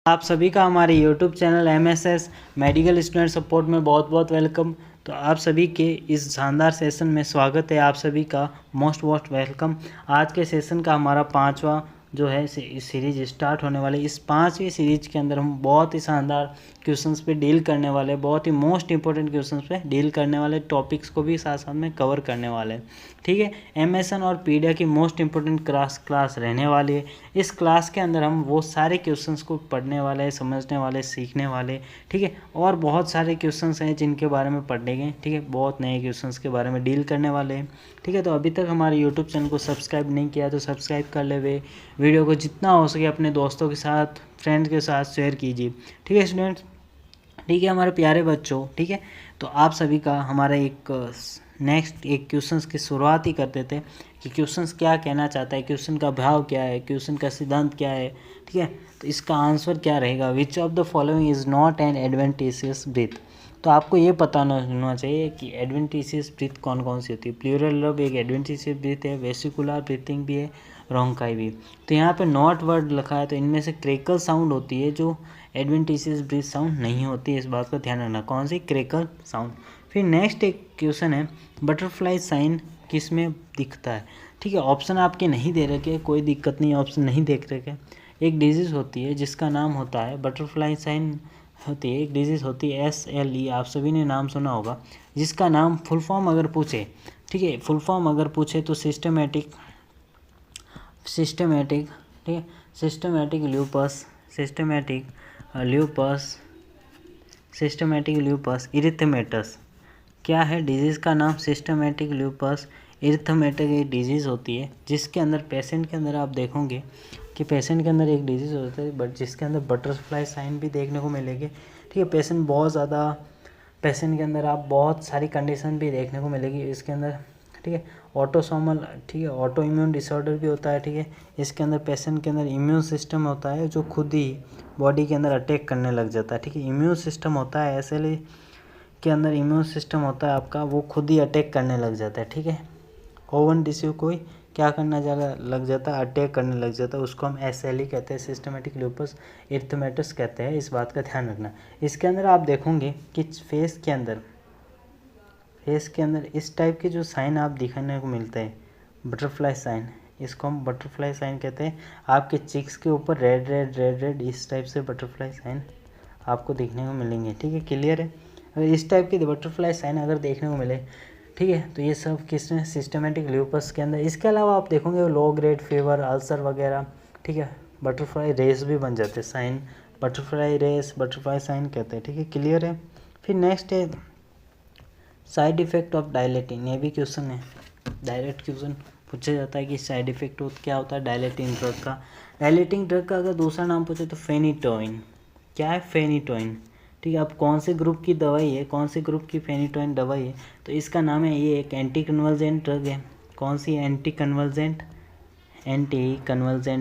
आप सभी का हमारे YouTube channel MSS medical student support में बहुत बहुत वेलकम। तो आप सभी के इस शानदार सेशन में स्वागत है। आप सभी का मोस्ट वेलकम। आज के सेशन का हमारा 5वां जो है सीरीज स्टार्ट होने वाली। इस 5वीं सीरीज के अंदर हम बहुत ही शानदार क्वेश्चंस पे डील करने वाले, बहुत ही मोस्ट इंपॉर्टेंट क्वेश्चंस पे डील करने वाले, टॉपिक्स को भी साथ साथ में कवर करने वाले हैं। ठीक है, MSN और पीडिया की मोस्ट इंपॉर्टेंट क्लास रहने वाली है। इस क्लास के अंदर हम वो सारे क्वेश्चंस को पढ़ने वाले हैं, समझने वाले, सीखने वाले। ठीक है, और बहुत सारे क्वेश्चंस हैं जिनके बारे में पढ़ेंगे। ठीक है, बहुत नए क्वेश्चंस के बारे में डील करने वाले हैं। ठीक है, तो अभी तक हमारे यूट्यूब चैनल को सब्सक्राइब नहीं किया तो सब्सक्राइब कर ले वे। वीडियो को जितना हो सके अपने दोस्तों के साथ, फ्रेंड्स के साथ शेयर कीजिए। ठीक है स्टूडेंट्स, ठीक है हमारे प्यारे बच्चों। ठीक है, तो आप सभी का हमारा एक क्वेश्चंस की शुरुआत ही कर देते हैं कि क्वेश्चंस क्या कहना चाहता है, क्वेश्चन का भाव क्या है, क्वेश्चन का सिद्धांत क्या है। ठीक है, तो इसका आंसर क्या रहेगा, which of the following is not an adventitious breath. तो आपको ये पता होना चाहिए कि एडवेंटिशियस ब्रीथ कौन कौन सी होती है। प्लूरल लब एक एडवेंटिशियस ब्रीथ है, वेसिकुलर ब्रीथिंग भी है, रोंकाई भी। तो यहाँ पे नॉट वर्ड लिखा है, तो इनमें से क्रेकल साउंड होती है जो एडवेंटिशियस ब्रीथ साउंड नहीं होती है। इस बात का ध्यान रखना, कौन सी, क्रेकल साउंड। फिर नेक्स्ट एक क्वेश्चन है, बटरफ्लाई साइन किस में दिखता है। ठीक है, ऑप्शन आपके नहीं दे रखे, कोई दिक्कत नहीं, ऑप्शन नहीं देख रखे। एक डिजीज़ होती है जिसका नाम होता है बटरफ्लाई साइन होती है, एक डिजीज़ होती है SLE, आप सभी ने नाम सुना होगा। जिसका नाम फुल फॉर्म अगर पूछे, ठीक है, फुल फॉर्म अगर पूछे तो सिस्टमेटिक ठीक है, सिस्टमेटिक ल्यूपस इरिथेमेटस। क्या है डिजीज़ का नाम, सिस्टमेटिक ल्यूपस इरिथेमेटस। एक डिजीज़ होती है जिसके अंदर पेशेंट के अंदर आप देखोगे कि पेशेंट के अंदर एक डिजीज़ होता है बट जिसके अंदर बटरफ्लाई साइन भी देखने को मिलेगी। ठीक है, पेशेंट के अंदर आप बहुत सारी कंडीशन भी देखने को मिलेगी इसके अंदर। ठीक है, ऑटोसोमल, ठीक है, ऑटो इम्यून डिसऑर्डर भी होता है। ठीक है, इसके अंदर पेशेंट के अंदर इम्यून सिस्टम होता है जो खुद ही बॉडी के अंदर अटैक करने लग जाता है। ठीक है, इम्यून सिस्टम होता है, SLE के अंदर इम्यून सिस्टम होता है आपका, वो खुद ही अटैक करने लग जाता है। ठीक है, ओवन टिश्यू कोई क्या करना लग जाता है, अटैक करने लग जाता है, उसको हम SLE कहते हैं, सिस्टमेटिक ल्यूपस इरिथेमेटस कहते हैं। इस बात का ध्यान रखना। इसके अंदर आप देखोगे कि फेस के अंदर इस टाइप के जो साइन आप दिखने को मिलते हैं, बटरफ्लाई साइन, इसको हम बटरफ्लाई साइन कहते हैं। आपके चिक्स के ऊपर रेड इस टाइप से बटरफ्लाई साइन आपको देखने को मिलेंगे। ठीक है, क्लियर है। अगर इस टाइप के बटरफ्लाई साइन अगर देखने को मिले, ठीक है, तो ये सब किसमें, सिस्टमेटिक ल्यूपस के अंदर। इसके अलावा आप देखोगे लो ग्रेड फीवर, अल्सर वगैरह। ठीक है, बटरफ्लाई रेस भी बन जाते हैं sign, butterfly race, butterfly sign कहते हैं। ठीक है, क्लियर है। फिर नेक्स्ट है साइड इफेक्ट ऑफ डायलेटिन। ये भी क्वेश्चन है, डायरेक्ट क्वेश्चन पूछा जाता है कि साइड इफेक्ट क्या होता है डायलेटिन ड्रग का। डायलेटिंग ड्रग का अगर दूसरा नाम पूछे तो फेनिटोइन। क्या है, फेनिटोइन। ठीक है, अब कौन से ग्रुप की दवाई है, कौन से ग्रुप की फेनिटोइन दवाई है, तो इसका नाम है, ये एक एंटी कन्वर्जेंट ड्रग है। कौन सी, एंटी कन्वर्जेंट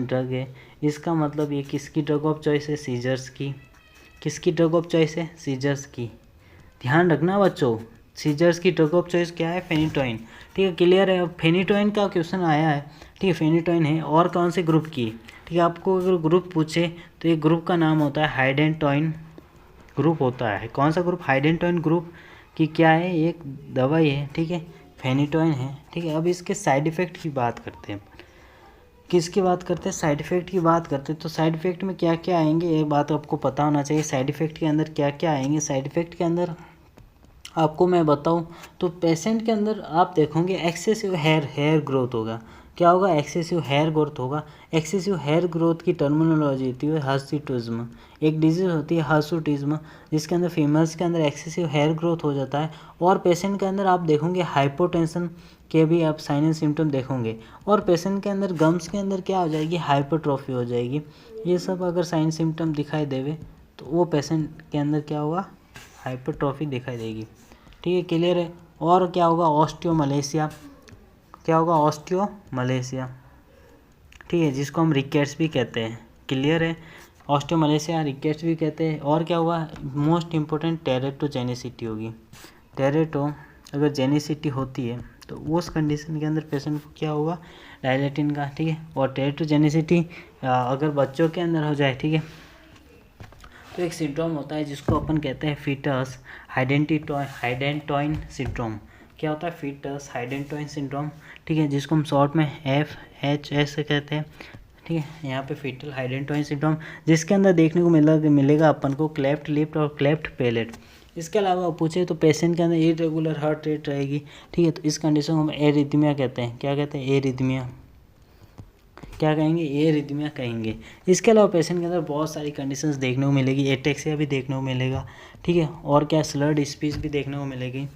ड्रग है। इसका मतलब ये किसकी ड्रग ऑफ चॉइस है, सीजर्स की। किसकी ड्रग ऑफ चॉइस है, सीजर्स की। ध्यान रखना बच्चों, सीजर्स की ड्रग ऑफ चॉइस क्या है, फेनिटोइन। ठीक है, क्लियर है। अब फेनिटोइन का क्वेश्चन आया है। ठीक है, फेनिटोइन है और कौन से ग्रुप की। ठीक है, आपको अगर ग्रुप पूछे तो एक ग्रुप का नाम होता है हाइडेंटोइन ग्रुप होता है। कौन सा ग्रुप, हाइडेंटोइन ग्रुप की क्या है, एक दवाई है। ठीक है, फेनिटोइन है। ठीक है, अब इसके साइड इफ़ेक्ट की बात करते हैं। किसकी बात करते हैं, साइड इफ़ेक्ट की बात करते हैं। तो साइड इफ़ेक्ट में क्या क्या आएंगे, एक बात आपको पता होना चाहिए, साइड इफ़ेक्ट के अंदर क्या क्या आएंगे। साइड इफ़ेक्ट के अंदर आपको मैं बताऊं तो पेशेंट के अंदर आप देखोगे एक्सेसिव हेयर ग्रोथ होगा। क्या होगा, एक्सेसिव हेयर ग्रोथ होगा। एक्सेसिव हेयर ग्रोथ की टर्मिनोलॉजी होती है हर्सिटुज्म। एक डिजीज़ होती है हर्सुटिज्म, जिसके अंदर फीमेल्स के अंदर एक्सेसिव हेयर ग्रोथ हो जाता है। और पेशेंट के अंदर आप देखोगे हाइपोटेंशन के भी आप साइन एंड सिम्टम देखोगे। और पेशेंट के अंदर गम्स के अंदर क्या हो जाएगी, हाइपरट्रॉफी हो जाएगी। ये सब अगर साइन सिम्टम दिखाई देवे तो वो पेशेंट के अंदर क्या होगा, हाइपरट्रॉफी दिखाई देगी। ठीक है, क्लियर है। और क्या होगा, ऑस्टियोमलेशिया। क्या होगा, ऑस्टियोमलेशिया। ठीक है, जिसको हम रिकेट्स भी कहते हैं। क्लियर है, ऑस्टियोमलेशिया, रिकेट्स भी कहते हैं। और क्या हुआ, मोस्ट इंपॉर्टेंट टेरेटोजेनिसिटी होगी। टेरेटो अगर जेनिसिटी होती है तो उस कंडीशन के अंदर पेशेंट को क्या होगा, डायलेटिन का। ठीक है, और टेरेटोजेनिसिटी अगर बच्चों के अंदर हो जाए, ठीक है, तो एक सिंड्रोम होता है जिसको अपन कहते हैं फीटस हाइडेंटोइन सिंड्रोम। क्या होता है? फीटस हाइडेंटोइन सिंड्रोम, ठीक है, जिसको हम शॉर्ट में FHS कहते हैं, ठीक है। यहाँ पे फीटल हाइडेंटोइन सिंड्रोम, जिसके अंदर देखने को मिलेगा अपन को क्लेफ्ट लिप और क्लेफ्ट पैलेट। इसके अलावा पूछे तो पेशेंट के अंदर इरेगुलर हार्ट रेट रहेगी, ठीक है। तो इस कंडीशन को हम एरिथमिया कहते हैं। क्या कहते हैं? एरिथमिया। क्या कहेंगे? एरिथमिया कहेंगे। इसके अलावा पेशेंट के अंदर बहुत सारी कंडीशंस देखने को मिलेगी, एटेक्सिया भी देखने को मिलेगा, ठीक है, और क्या स्लर्ड स्पीच भी देखने को मिलेगी।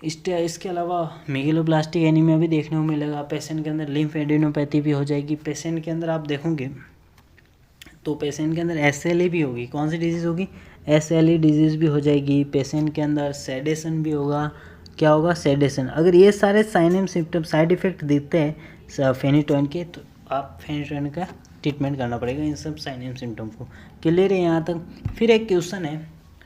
इसके अलावा मेगलोब्लास्टिक एनीमिया भी देखने को मिलेगा। पेशेंट के अंदर लिम्फ एडिनोपैथी भी हो जाएगी। पेशेंट के अंदर आप देखोगे तो पेशेंट के अंदर SLE भी होगी। कौन सी डिजीज़ होगी? SLE डिजीज़ भी हो जाएगी। पेशेंट के अंदर सेडेशन भी होगा। क्या होगा? सेडेशन। अगर ये सारे sign and symptom side effect दिखते हैं फेनिटोइन के, तो आप फेनिटोइन का ट्रीटमेंट करना पड़ेगा इन सब साइन एंड सिम्टम को। क्लियर है यहाँ तक? फिर एक क्वेश्चन है,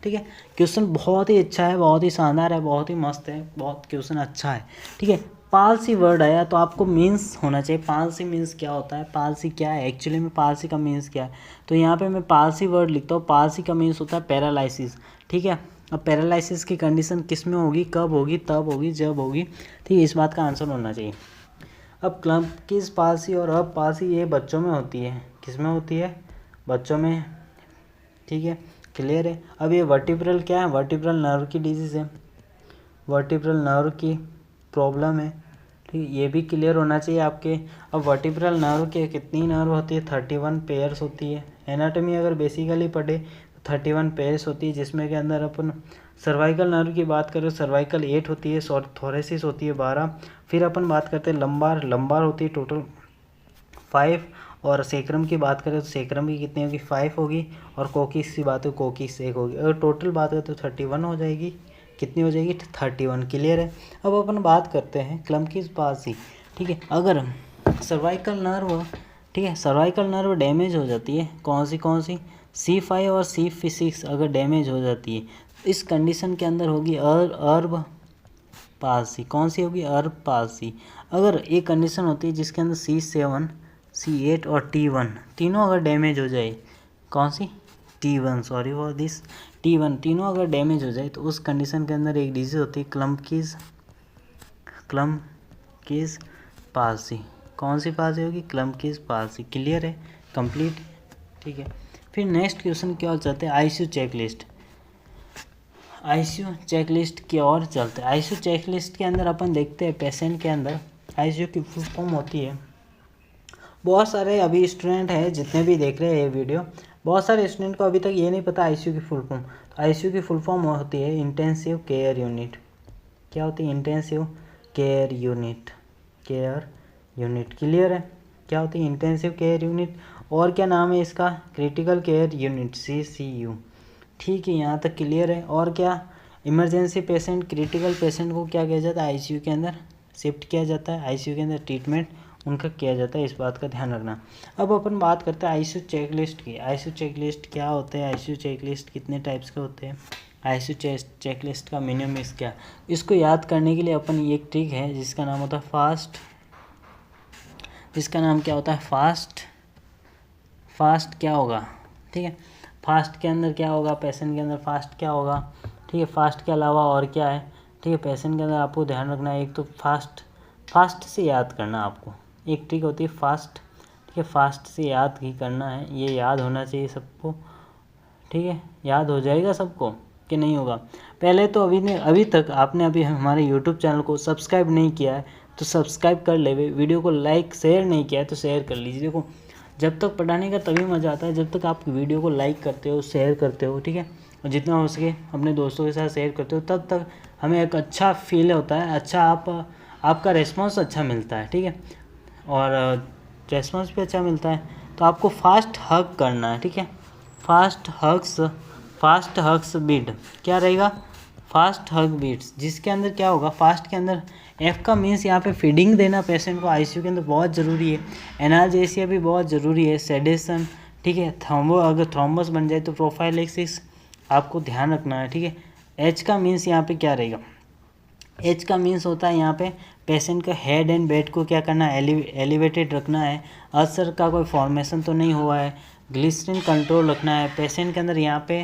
ठीक है। क्वेश्चन बहुत ही अच्छा है, बहुत ही शानदार है, बहुत ही मस्त है, बहुत क्वेश्चन अच्छा है, ठीक है। पालसी वर्ड आया तो आपको मीन्स होना चाहिए। पालसी मीन्स क्या होता है? पालसी क्या है एक्चुअली में? पालसी का मीन्स क्या है? तो यहाँ पे मैं पालसी वर्ड लिखता हूँ। पालसी का मीन्स होता है पैरालिसिस, ठीक है। अब पैरालिसिस की कंडीशन किस में होगी? कब होगी? तब होगी जब होगी, ठीक है। इस बात का आंसर होना चाहिए। अब क्लम्पकीज पालसी और अब पालसी ये बच्चों में होती है। किस में होती है? बच्चों में, ठीक है। क्लियर है? अब ये वर्टिब्रल क्या है? वर्टिब्रल नर्व की डिजीज़ है, वर्टिब्रल नर्व की प्रॉब्लम है, ठीक है। ये भी क्लियर होना चाहिए आपके। अब वर्टिब्रल नर्व के कितनी नर्व होती है? 31 पेयर्स होती है। एनाटॉमी अगर बेसिकली पढ़े तो 31 पेयर्स होती है, जिसमें के अंदर अपन सर्वाइकल नर्व की बात करें, सर्वाइकल 8 होती है, थोरेसिस होती है 12। फिर अपन बात करते हैं लंबार होती है टोटल 5, और सेक्रम की बात करें तो सेक्रम की कितनी होगी? 5 होगी, और कोकिस की बात हो कोकिस 1 होगी। अगर टोटल बात करें तो 31 हो जाएगी। कितनी हो जाएगी? 31। क्लियर है? अब अपन बात करते हैं क्लम्पकीज पालसी, ठीक है। अगर सर्वाइकल नर्व, ठीक है, सर्वाइकल नर्व डैमेज हो जाती है, कौन सी? C5 और C6 अगर डैमेज हो जाती है, इस कंडीशन के अंदर होगी अर्ब पालसी। कौन सी होगी? अर्ब पालसी। अगर एक कंडीशन होती है जिसके अंदर C7, C8 और T1 तीनों अगर डैमेज हो जाए, कौन सी? T1, sorry for this, T1 तीनों अगर डैमेज हो जाए तो उस कंडीशन के अंदर एक डिजीज होती है क्लम्पकीज पालसी। कौन सी पालसी होगी? क्लम्पकीज पालसी। क्लियर है? कंप्लीट, ठीक है। फिर नेक्स्ट क्वेश्चन की ओर चलते हैं, ICU चेकलिस्ट। ICU चेकलिस्ट की ओर चलते हैं। ICU चेकलिस्ट के अंदर अपन देखते हैं पेशेंट के अंदर ICU की फुल फॉर्म होती है। बहुत सारे अभी स्टूडेंट हैं जितने भी देख रहे हैं ये वीडियो, बहुत सारे स्टूडेंट को अभी तक ये नहीं पता ICU की फुल फॉर्म। तो ICU की फुल फॉर्म होती है इंटेंसिव केयर यूनिट। क्या होती है? इंटेंसिव केयर यूनिट, क्लियर है? क्या होती है? Intensive care unit. और क्या नाम है इसका? क्रिटिकल केयर यूनिट, CCU, ठीक है। यहाँ तक क्लियर है? और क्या? इमरजेंसी पेशेंट, क्रिटिकल पेशेंट को क्या किया जाता है? ICU के अंदर शिफ्ट किया जाता है, ICU के अंदर ट्रीटमेंट उनका किया जाता है, इस बात का ध्यान रखना। अब अपन बात करते हैं ICU चेकलिस्ट की। ICU चेकलिस्ट क्या होते हैं? ICU चेकलिस्ट कितने टाइप्स के होते हैं? ICU चेकलिस्ट का मिनिमम इस क्या? इसको याद करने के लिए अपन एक ट्रिक है जिसका नाम होता है फास्ट। इसका नाम क्या होता है? फास्ट क्या होगा? ठीक है, फास्ट के अंदर क्या होगा? पेशेंट के अंदर फास्ट क्या होगा? ठीक है, फास्ट के अलावा और क्या है? ठीक है, पेशेंट के अंदर आपको ध्यान रखना है, एक तो फास्ट से याद करना आपको। एक ट्रिक होती है फास्ट, ठीक है, फास्ट से याद ही करना है, ये याद होना चाहिए सबको। ठीक है, याद हो जाएगा सबको कि नहीं होगा? पहले तो अभी तक आपने हमारे YouTube चैनल को सब्सक्राइब नहीं किया है तो सब्सक्राइब कर ले। वीडियो को लाइक शेयर नहीं किया है तो शेयर कर लीजिए। देखो, जब तक पढ़ाने का तभी मज़ा आता है जब तक आप वीडियो को लाइक करते हो, शेयर करते हो, ठीक है, और जितना हो सके अपने दोस्तों के साथ शेयर करते हो, तब तक हमें एक अच्छा फील होता है, अच्छा आपका रेस्पॉन्स अच्छा मिलता है। ठीक है, और रेस्पॉन्स भी अच्छा मिलता है तो आपको फास्ट हग करना है। ठीक है, फास्ट हग्स बीट क्या रहेगा? फास्ट हग बीट्स, जिसके अंदर क्या होगा? फास्ट के अंदर F का मीन्स यहाँ पे फीडिंग देना पेशेंट को ICU के अंदर बहुत ज़रूरी है। एनाल्जेसिया भी बहुत ज़रूरी है, सेडेशन, ठीक है, अगर थ्रोम्बस बन जाए तो प्रोफाइलेक्सिस आपको ध्यान रखना है। ठीक है, H का मीन्स यहाँ पे क्या रहेगा? H का मीन्स होता है यहाँ पे पेशेंट का हेड एंड बेड को क्या करना है? एलिवेटेड रखना है। अल्सर का कोई फॉर्मेशन तो नहीं हुआ है, ग्लिसरीन कंट्रोल रखना है पेशेंट के अंदर। यहाँ पे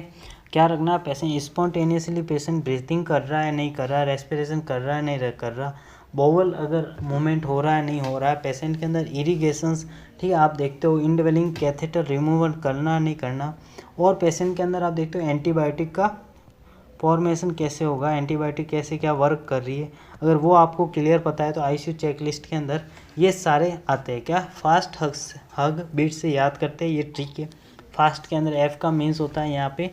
क्या रखना है, पेशेंट स्पॉन्टेनियसली पेशेंट ब्रीथिंग कर रहा है नहीं कर रहा है, रेस्पिरेशन कर रहा है नहीं कर रहा, बोवल अगर मूवमेंट हो रहा है नहीं हो रहा है, पेशेंट के अंदर इरिगेशंस, ठीक है, आप देखते हो इंडवेलिंग कैथेटर रिमूवल करना नहीं करना, और पेशेंट के अंदर आप देखते हो एंटीबायोटिक का फॉर्मेशन कैसे होगा, एंटीबायोटिक कैसे क्या वर्क कर रही है, अगर वो आपको क्लियर पता है तो आईसीयू चेकलिस्ट के अंदर ये सारे आते हैं। क्या फास्ट हग बीट से याद करते हैं, ये ट्रिक है। फास्ट के अंदर एफ का मीन्स होता है यहाँ पे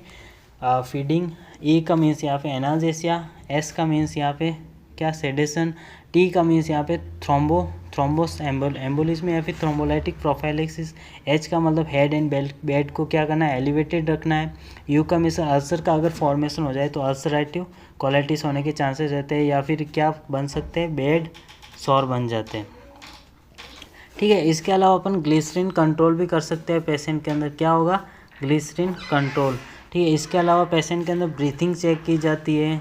फीडिंग, ए का मीन्स यहाँ पे एनाल्जेसिया, एस का मीन्स यहाँ पे क्या सेडेशन, टी का मीन्स यहाँ पे थ्रोम्बोस एम्बोलिज्म या फिर थ्रोम्बोलाइटिक प्रोफाइलेक्सिस, एच का मतलब हेड एंड बेड को क्या करना है, एलिवेटेड रखना है, यू का मीन्स अल्सर का अगर फॉर्मेशन हो जाए तो अल्सरेटिव कोलाइटिस होने के चांसेस रहते हैं, या फिर क्या बन सकते हैं, बेड सॉर बन जाते हैं। ठीक है, इसके अलावा अपन ग्लिसरीन कंट्रोल भी कर सकते हैं पेशेंट के अंदर, क्या होगा, ग्लिसरीन कंट्रोल। ठीक है, इसके अलावा पेशेंट के अंदर ब्रीथिंग चेक की जाती है,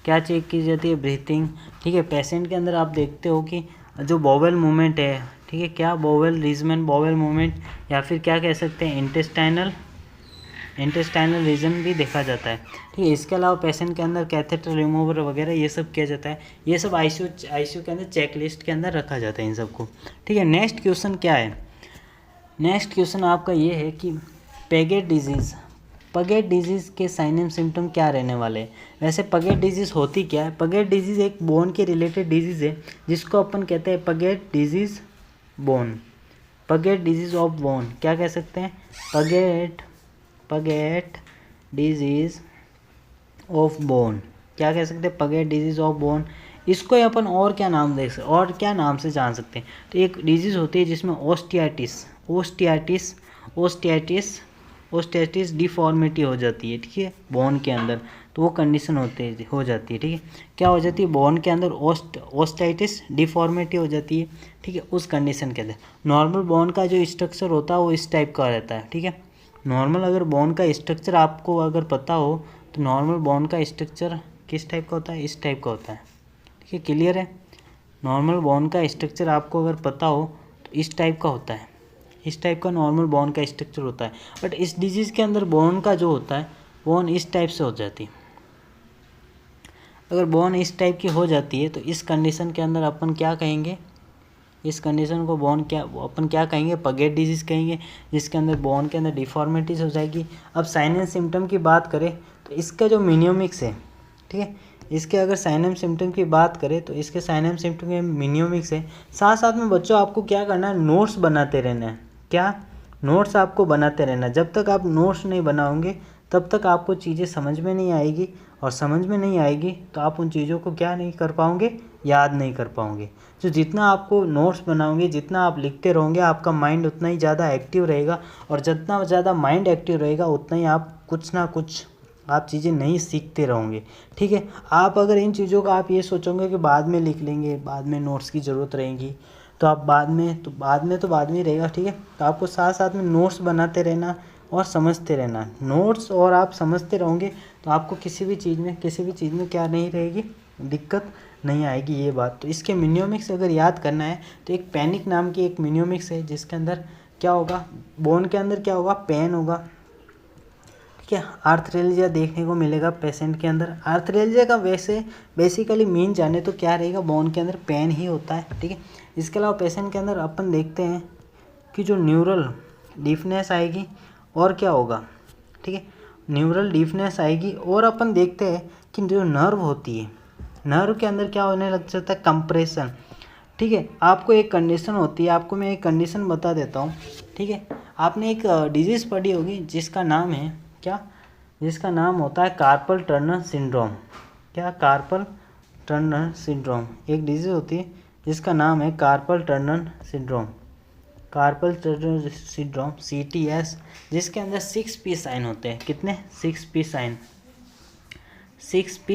क्या चेक की जाती है, ब्रीथिंग। ठीक है, पेशेंट के अंदर आप देखते हो कि जो बोवेल मूवमेंट है, ठीक है, क्या बोवेल रीजन बोवेल मूवमेंट, या फिर क्या कह सकते हैं इंटेस्टाइनल रीजन भी देखा जाता है। ठीक है, इसके अलावा पेशेंट के अंदर कैथेटर रिमूवर वगैरह ये सब किया जाता है, ये सब आईसीयू के अंदर चेकलिस्ट के अंदर रखा जाता है इन सबको। ठीक है, नेक्स्ट क्वेश्चन क्या है, नेक्स्ट क्वेश्चन आपका ये है कि पैगेट डिजीज़ के साइन एंड सिम्टम क्या रहने वाले हैं। वैसे पगेट डिजीज़ होती क्या है, पगेट डिजीज़ एक बोन के रिलेटेड डिजीज़ है जिसको अपन कहते हैं Paget disease bone, Paget disease of bone, क्या कह सकते हैं, पगेट डिजीज़ ऑफ बोन, क्या कह सकते हैं, पगेट डिजीज़ ऑफ बोन। इसको अपन और क्या नाम दे सकते, और क्या नाम से जान सकते हैं, तो एक डिजीज़ होती है जिसमें ओस्टियाटिस डिफॉर्मिटी हो जाती है, ठीक है, बोन के अंदर, तो वो कंडीशन हो जाती है। ठीक है, क्या हो जाती है, बोन के अंदर ओस्टाइटिस डिफॉर्मिटी हो जाती है। ठीक है, उस कंडीशन के अंदर नॉर्मल बोन का जो स्ट्रक्चर होता है वो इस टाइप का रहता है। ठीक है, नॉर्मल अगर बोन का स्ट्रक्चर आपको अगर पता हो तो नॉर्मल बोन का स्ट्रक्चर किस टाइप का होता है, इस टाइप का होता है। ठीक है, क्लियर है, नॉर्मल बोन का स्ट्रक्चर आपको अगर पता हो तो इस टाइप का होता है, इस टाइप का नॉर्मल बोन का स्ट्रक्चर होता है। बट इस डिजीज़ के अंदर बोन का जो होता है बोन इस टाइप से हो जाती है। अगर बोन इस टाइप की हो जाती है तो इस कंडीशन के अंदर अपन क्या कहेंगे, इस कंडीशन को बोन क्या अपन क्या कहेंगे, पगेट डिजीज़ कहेंगे, जिसके अंदर बोन के अंदर डिफॉर्मिटीज़ हो जाएगी। अब साइन एंड सिम्टम की बात करें तो इसका जो मिनियोमिक्स है, ठीक है, इसके अगर साइन एंड सिम्टम की बात करें तो इसके साइन एंड सिम्टम के मिनियोमिक्स है। साथ साथ में बच्चों आपको क्या करना है, नोट्स बनाते रहना है, क्या नोट्स आपको बनाते रहना। जब तक आप नोट्स नहीं बनाओगे तब तक आपको चीज़ें समझ में नहीं आएगी, और समझ में नहीं आएगी तो आप उन चीज़ों को क्या नहीं कर पाओगे, याद नहीं कर पाओगे। तो जितना आपको नोट्स बनाओगे, जितना आप लिखते रहोगे, आपका माइंड उतना ही ज़्यादा एक्टिव रहेगा, और जितना ज़्यादा माइंड एक्टिव रहेगा उतना ही आप कुछ ना कुछ आप चीज़ें नहीं सीखते रहोगे। ठीक है, आप अगर इन चीज़ों का आप ये सोचोगे कि बाद में लिख लेंगे, बाद में नोट्स की ज़रूरत रहेगी, तो आप बाद में ही रहेगा। ठीक है, तो आपको साथ साथ में नोट्स बनाते रहना और समझते रहना। नोट्स और आप समझते रहोगे तो आपको किसी भी चीज़ में क्या नहीं रहेगी, दिक्कत नहीं आएगी, ये बात। तो इसके मिनियोमिक्स अगर याद करना है तो एक पैनिक नाम की एक मिनियोमिक्स है जिसके अंदर क्या होगा, बोन के अंदर क्या होगा, पेन होगा। ठीक है, आर्थरेल्जिया देखने को मिलेगा पेशेंट के अंदर। आर्थरेल्जिया का वैसे बेसिकली मीन जाने तो क्या रहेगा, बोन के अंदर पेन ही होता है। ठीक है, इसके अलावा पेशेंट के अंदर अपन देखते हैं कि जो न्यूरल डीफनेस आएगी और क्या होगा, ठीक है, न्यूरल डीफनेस आएगी, और अपन देखते हैं कि जो नर्व होती है, नर्व के अंदर क्या होने लग जाता है, कंप्रेशन। ठीक है, आपको एक कंडीशन होती है, आपको मैं एक कंडीशन बता देता हूँ। ठीक है, आपने एक डिजीज़ पढ़ी होगी जिसका नाम है क्या, जिसका नाम होता है कार्पल टर्नर सिंड्रोम। क्या, कार्पल टर्नर सिंड्रोम एक डिजीज़ होती है जिसका नाम है carpal turner syndrome, carpal turner syndrome CTS, जिसके अंदर 6P साइन होते हैं। कितने, 6P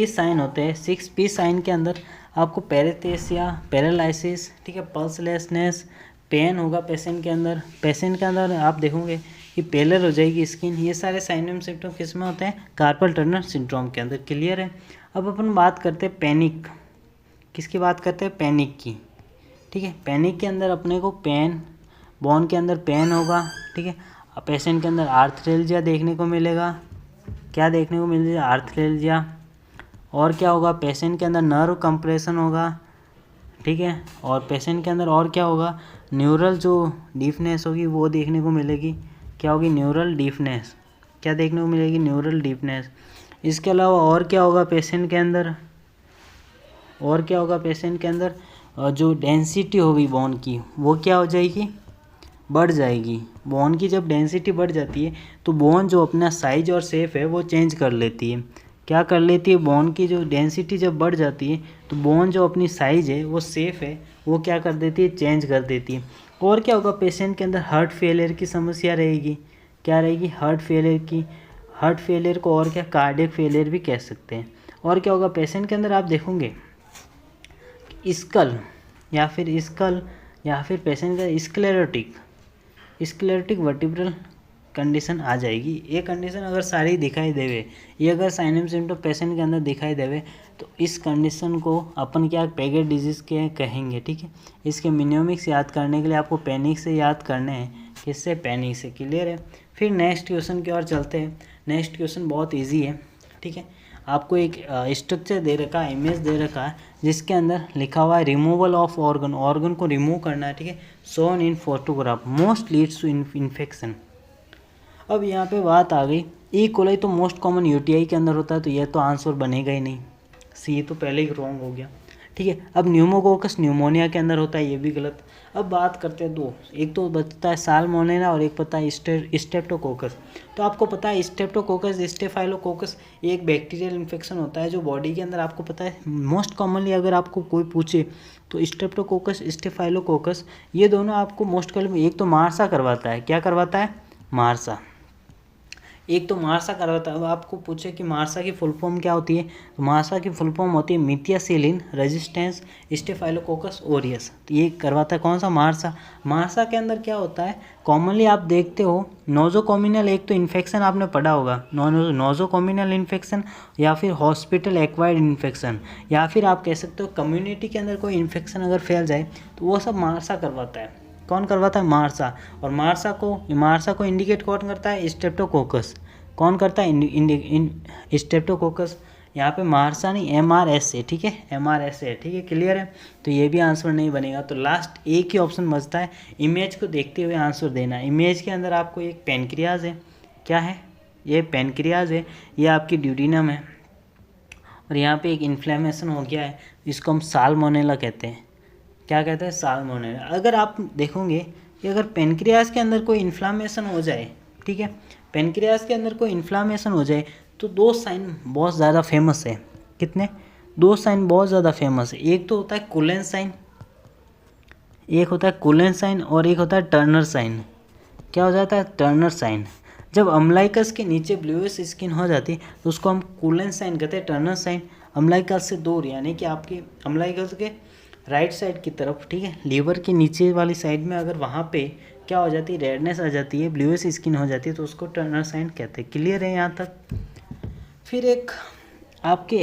साइन होते हैं। 6P साइन के अंदर आपको पैरेथेसिया, पैरालिसिस, ठीक है, पल्सलेसनेस, पेन होगा पेशेंट के अंदर आप देखोगे कि पेलर हो जाएगी स्किन। ये सारे साइन एंड सिम्टम किस में होते हैं, कार्पल टर्नर सिंड्रोम के अंदर। क्लियर है। अब अपन बात करते हैं पैनिक, किसकी बात करते हैं, पैनिक की। ठीक है, पैनिक के अंदर अपने को पेन, बोन के अंदर पेन होगा। ठीक है, पेशेंट के अंदर आर्थरेल्जिया देखने को मिलेगा। क्या देखने को मिलेगा? आर्थरेल्जिया। और क्या होगा? पेशेंट के अंदर नर्व कंप्रेशन होगा, ठीक है। और पेशेंट के अंदर और क्या होगा? न्यूरल जो डीफनेस होगी वो देखने को मिलेगी। क्या होगी? Neural deafness. क्या देखने को मिलेगी? Neural deafness. इसके अलावा और क्या होगा पेशेंट के अंदर? और क्या होगा पेशेंट के अंदर? जो डेंसिटी होगी बोन की वो क्या हो जाएगी? बढ़ जाएगी। बोन की जब डेंसिटी बढ़ जाती है तो बोन जो अपना साइज और शेप है वो चेंज कर लेती है। क्या कर लेती है? बोन की जो डेंसिटी जब बढ़ जाती है तो बोन जो अपनी साइज है वो शेप है वो क्या कर देती है? चेंज कर देती है। और क्या होगा? पेशेंट के अंदर हार्ट फेलियर की समस्या रहेगी। क्या रहेगी? हार्ट फेलियर की। हार्ट फेलियर को और क्या? कार्डियक फेलियर भी कह सकते हैं। और क्या होगा पेशेंट के अंदर? आप देखोगे स्कल या फिर पेशेंट का स्क्लेरोटिक वर्टिब्रल कंडीशन आ जाएगी। ये कंडीशन अगर सारी दिखाई देवे, ये अगर साइन एंड सिम्टम पेशेंट के अंदर दिखाई देवे तो इस कंडीशन को अपन क्या पैगेट डिजीज़ के कहेंगे, ठीक है। इसके मिनियोमिक्स याद करने के लिए आपको पैनिक से याद करने हैं। किससे? पैनिक से। क्लियर है। फिर नेक्स्ट क्वेश्चन की ओर चलते हैं। नेक्स्ट क्वेश्चन बहुत ईजी है, ठीक है। आपको एक स्ट्रक्चर दे रखा है, इमेज दे रखा है, जिसके अंदर लिखा हुआ है रिमूवल ऑफ ऑर्गन को रिमूव करना है, ठीक है। Shown in photograph most leads to infection. अब यहाँ पे बात आ गई, ई कोलाई तो मोस्ट कॉमन यूटीआई के अंदर होता है, तो ये तो आंसर बनेगा ही नहीं, सी तो पहले ही रॉन्ग हो गया, ठीक है। अब न्यूमोकोकस न्यूमोनिया के अंदर होता है, ये भी गलत। अब बात करते हैं दो, एक तो बचता है साल्मोनेला और एक पता है स्ट्रेप्टोकोकस। तो आपको पता है स्ट्रेप्टोकोकस स्टेफाइलोकोकस एक बैक्टीरियल इन्फेक्शन होता है जो बॉडी के अंदर, आपको पता है मोस्ट कॉमनली अगर आपको कोई पूछे तो स्ट्रेप्टोकोकस स्टेफाइलोकोकस ये दोनों आपको मोस्ट कॉमनली, एक तो मार्सा करवाता है। क्या करवाता है? मार्सा। एक तो मार्सा करवाता है। अब आपको पूछे कि मार्सा की फुल फॉर्म क्या होती है, तो मार्सा की फुल फॉर्म होती है मिथियासिलिन रेजिस्टेंस स्टेफाइलोकोकस ओरियस। तो ये करवाता है कौन सा? मार्सा। मार्सा के अंदर क्या होता है? कॉमनली आप देखते हो नोजोकॉमिनल, एक तो इन्फेक्शन आपने पढ़ा होगा नोजोकॉमिनल इन्फेक्शन, या फिर हॉस्पिटल एक्वायर्ड इन्फेक्शन, या फिर आप कह सकते हो कम्युनिटी के अंदर कोई इन्फेक्शन अगर फैल जाए तो वो सब मार्सा करवाता है। कौन करवाता है? मार्सा। और मार्सा को इंडिकेट कौन करता है? स्ट्रेप्टोकोकस। कौन करता है? स्ट्रेप्टोकोकस। यहाँ पे मार्सा नहीं, MRSA, ठीक है, MRSA, ठीक है। क्लियर है। तो ये भी आंसर नहीं बनेगा। तो लास्ट एक ही ऑप्शन बचता है, इमेज को देखते हुए आंसर देना। इमेज के अंदर आपको एक पेनक्रियाज है। क्या है? ये पेनक्रियाज है, ये आपकी ड्यूडिनम है, और यहाँ पे एक इन्फ्लेमेशन हो गया है, इसको हम साल्मोनेला कहते हैं। क्या कहते हैं? साल्मोनेला। अगर आप देखोगे कि अगर पेनक्रियास के अंदर कोई इन्फ्लामेशन हो जाए, ठीक है, पेनक्रियास के अंदर कोई इन्फ्लामेशन हो जाए तो दो साइन बहुत ज़्यादा फेमस है। कितने? दो साइन बहुत ज़्यादा फेमस है। एक तो होता है कुलेन साइन, और एक होता है टर्नर साइन। क्या हो जाता है? Turner sign. जब अम्लाइकस के नीचे ब्लूइश स्किन हो जाती है तो उसको हम कुलेन साइन कहते हैं। टर्नर साइन अम्लाइकस से दूर, यानी कि आपके अम्लाइकस के राइट साइड की तरफ, ठीक है, लीवर के नीचे वाली साइड में अगर वहाँ पे क्या हो जाती है? रेडनेस आ जाती है, ब्लूइश स्किन हो जाती है, तो उसको टर्नर साइन कहते हैं। क्लियर है यहाँ तक। फिर एक आपके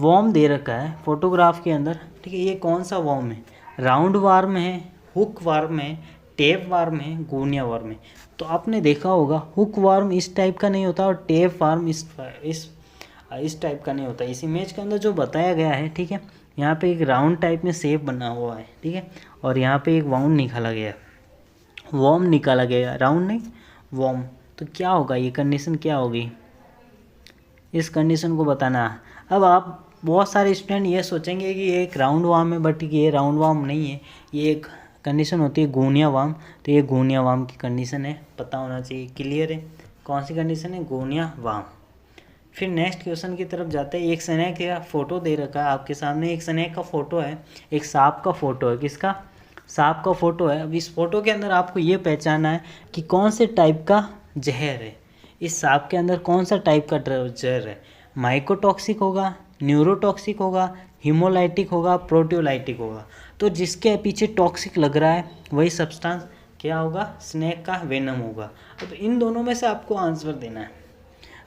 वॉर्म दे रखा है फोटोग्राफ के अंदर, ठीक है। ये कौन सा वॉर्म है? राउंड वार्म है, हुक वार्म है, टेप वार्म है, गोनिया वार्म है। तो आपने देखा होगा हुक वार्म इस टाइप का नहीं होता और टेप वार्म इस टाइप का नहीं होता। इस इमेज के अंदर जो बताया गया है, ठीक है, यहाँ पे एक राउंड टाइप में शेप बना हुआ है, ठीक है, और यहाँ पे एक वाउंड निकाला गया, वॉर्म निकाला गया, राउंड नहीं वॉर्म। तो क्या होगा? ये कंडीशन क्या होगी? इस कंडीशन को बताना। अब आप बहुत सारे स्टूडेंट ये सोचेंगे कि ये एक राउंड वार्म है, बट ये राउंड वार्म नहीं है, ये एक कंडीशन होती है गोनिया वार्म। तो ये गोनिया वार्म की कंडीशन है, पता होना चाहिए। क्लियर है। कौन सी कंडीशन है? गोनिया वार्म। फिर नेक्स्ट क्वेश्चन की तरफ जाते हैं। एक स्नेक का फोटो दे रखा है आपके सामने, एक स्नेक का फोटो है, एक सांप का फोटो है। किसका? सांप का फोटो है। अब इस फोटो के अंदर आपको ये पहचानना है कि कौन से टाइप का जहर है। इस सांप के अंदर कौन सा टाइप का जहर है? माइकोटॉक्सिक होगा, न्यूरोटॉक्सिक होगा, हीमोलाइटिक होगा, प्रोटियोलाइटिक होगा। तो जिसके पीछे टॉक्सिक लग रहा है वही सब्सटेंस क्या होगा? स्नेक का वेनम होगा। अब इन दोनों में से आपको आंसर देना है।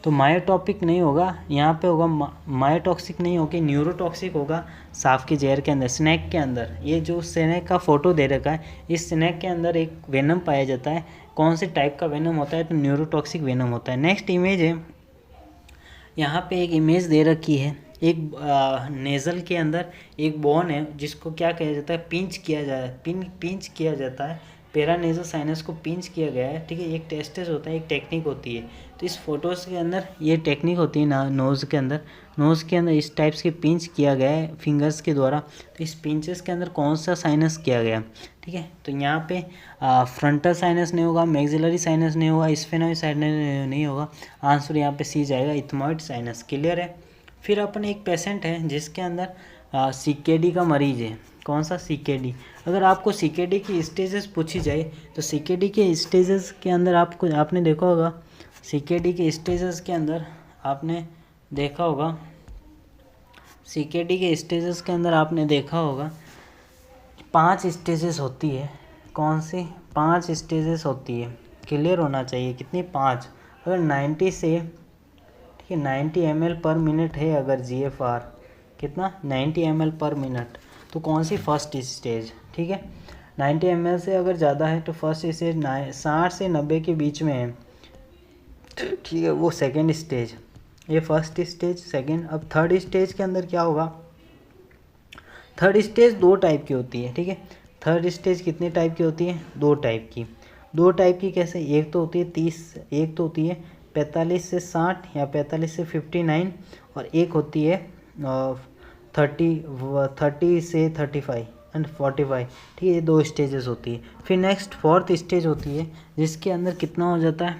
तो मायोटॉपिक नहीं होगा, यहाँ पे होगा मायोटॉक्सिक नहीं होगी, न्यूरोटॉक्सिक होगा सांप के जहर के अंदर, स्नेक के अंदर। ये जो स्नेक का फोटो दे रखा है, इस स्नेक के अंदर एक वेनम पाया जाता है कौन से टाइप का वेनम होता है, तो न्यूरोटॉक्सिक वेनम होता है। नेक्स्ट इमेज है, यहाँ पे एक इमेज दे रखी है, एक नेज़ल के अंदर एक बोन है जिसको क्या किया जाता है, पिंच किया जाता है, पिंच किया जाता है, पेरानेजल साइनस को पिंच किया गया है, ठीक है। एक टेस्टेस होता है, एक टेक्निक होती है। तो इस फोटोज़ के अंदर ये टेक्निक होती है ना, नोज़ के अंदर इस टाइप्स के पिंच किया गया है फिंगर्स के द्वारा। तो इस पिंचेस के अंदर कौन सा साइनस किया गया, ठीक है। तो यहाँ पे फ्रंटल साइनस नहीं होगा, मैक्सिलरी साइनस नहीं होगा, स्फेनोइड साइनस नहीं होगा। आंसर यहाँ पे सी जाएगा, इथमॉइड साइनस। क्लियर है। फिर अपन एक पेशेंट है जिसके अंदर सीकेडी का मरीज है। कौन सा, सीकेडी। अगर आपको सीकेडी की स्टेजेस पूछी जाए तो सीकेडी के स्टेजेस के अंदर आपने देखा होगा, सीकेडी के स्टेजेस के अंदर आपने देखा होगा, सीकेडी के स्टेजेस के अंदर आपने देखा होगा 5 स्टेजेस होती है। कौन सी, 5 स्टेजेस होती है। क्लियर होना चाहिए, कितनी, 5। अगर 90 से, ठीक है, 90 ml पर मिनट है अगर GFR, कितना, 90 ml पर मिनट, तो कौन सी, फर्स्ट स्टेज, ठीक है। 90 ml से अगर ज़्यादा है तो फर्स्ट स्टेज 60 से 90 के बीच में है, ठीक है, वो सेकेंड स्टेज। ये फर्स्ट स्टेज, सेकेंड। अब थर्ड स्टेज के अंदर क्या होगा, थर्ड स्टेज 2 टाइप की होती है, ठीक है। थर्ड स्टेज कितने टाइप की होती है, 2 टाइप की। 2 टाइप की कैसे, एक तो होती है 30, एक तो होती है 45 से 60 या 45 से 59, और एक होती है 30 से 35 एंड 45, ठीक है। ये 2 स्टेजेस होती है। फिर नेक्स्ट फोर्थ स्टेज होती है जिसके अंदर कितना हो जाता है,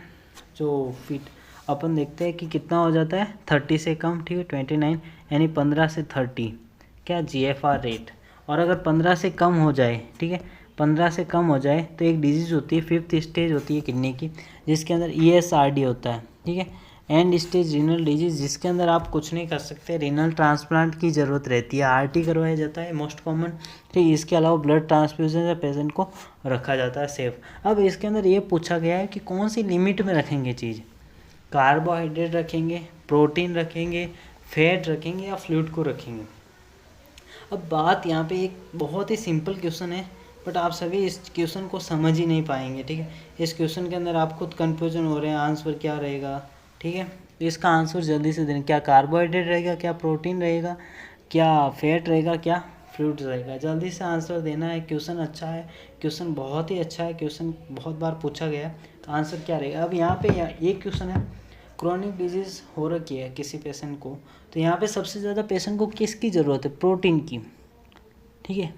जो फिट अपन देखते हैं कि कितना हो जाता है, 30 से कम, ठीक है, 29, यानी 15 से 30, क्या, GFR रेट। और अगर 15 से कम हो जाए, ठीक है, 15 से कम हो जाए तो एक डिजीज़ होती है, 5th स्टेज होती है किडनी की, जिसके अंदर ESRD होता है, ठीक है, एंड स्टेज रीनल डिजीज, जिसके अंदर आप कुछ नहीं कर सकते, रीनल ट्रांसप्लांट की ज़रूरत रहती है, RT करवाया जाता है मोस्ट कॉमन, ठीक। इसके अलावा ब्लड ट्रांसफ्यूजन से पेशेंट को रखा जाता है सेफ। अब इसके अंदर ये पूछा गया है कि कौन सी लिमिट में रखेंगे चीज़, कार्बोहाइड्रेट रखेंगे, प्रोटीन रखेंगे, फैट रखेंगे, या फ्लूइड को रखेंगे। अब बात यहाँ पे एक बहुत ही सिंपल क्वेश्चन है, बट आप सभी इस क्वेश्चन को समझ ही नहीं पाएंगे, ठीक है। इस क्वेश्चन के अंदर आप खुद कन्फ्यूजन हो रहे हैं, आंसर क्या रहेगा, ठीक है। तो इसका आंसर जल्दी से देना, क्या कार्बोहाइड्रेट रहेगा, क्या प्रोटीन रहेगा, क्या फैट रहेगा, क्या फ्लूइड रहेगा। जल्दी से आंसर देना है। क्वेश्चन अच्छा है, क्वेश्चन बहुत ही अच्छा है, क्वेश्चन बहुत बार पूछा गया है। तो आंसर क्या रहेगा। अब यहाँ पे एक क्वेश्चन है, क्रॉनिक डिजीज़ हो रखी है किसी पेशेंट को, तो यहाँ पे सबसे ज़्यादा पेशेंट को किसकी ज़रूरत है, प्रोटीन की, ठीक है।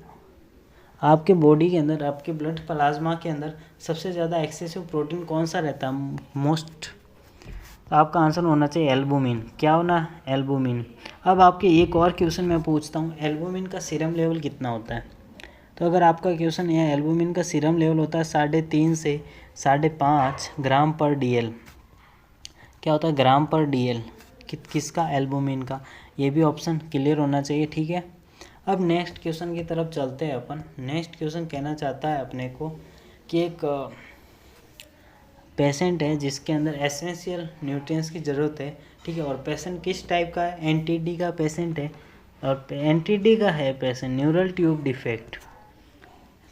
आपके बॉडी के अंदर, आपके ब्लड प्लाज्मा के अंदर सबसे ज़्यादा एक्सेसिव प्रोटीन कौन सा रहता है, मोस्ट, आपका आंसर होना चाहिए एल्बुमिन। क्या होना, एल्बुमिन। अब आपके एक और क्वेश्चन मैं पूछता हूँ, एल्बुमिन का सीरम लेवल कितना होता है। तो अगर आपका क्वेश्चन है एल्बुमिन का सीरम लेवल होता है 3.5 से 5.5 ग्राम पर DL। क्या होता है, ग्राम पर DL, किसका, एल्बुमिन का। ये भी ऑप्शन क्लियर होना चाहिए, ठीक है। अब नेक्स्ट क्वेश्चन की तरफ चलते हैं अपन। नेक्स्ट क्वेश्चन कहना चाहता है अपने को कि एक पेशेंट है जिसके अंदर एसेंशियल न्यूट्रिएंट्स की ज़रूरत है, ठीक है। और पेशेंट किस टाइप का है, NTD का पेशेंट है, और NTD का है पेशेंट, न्यूरल ट्यूब डिफेक्ट,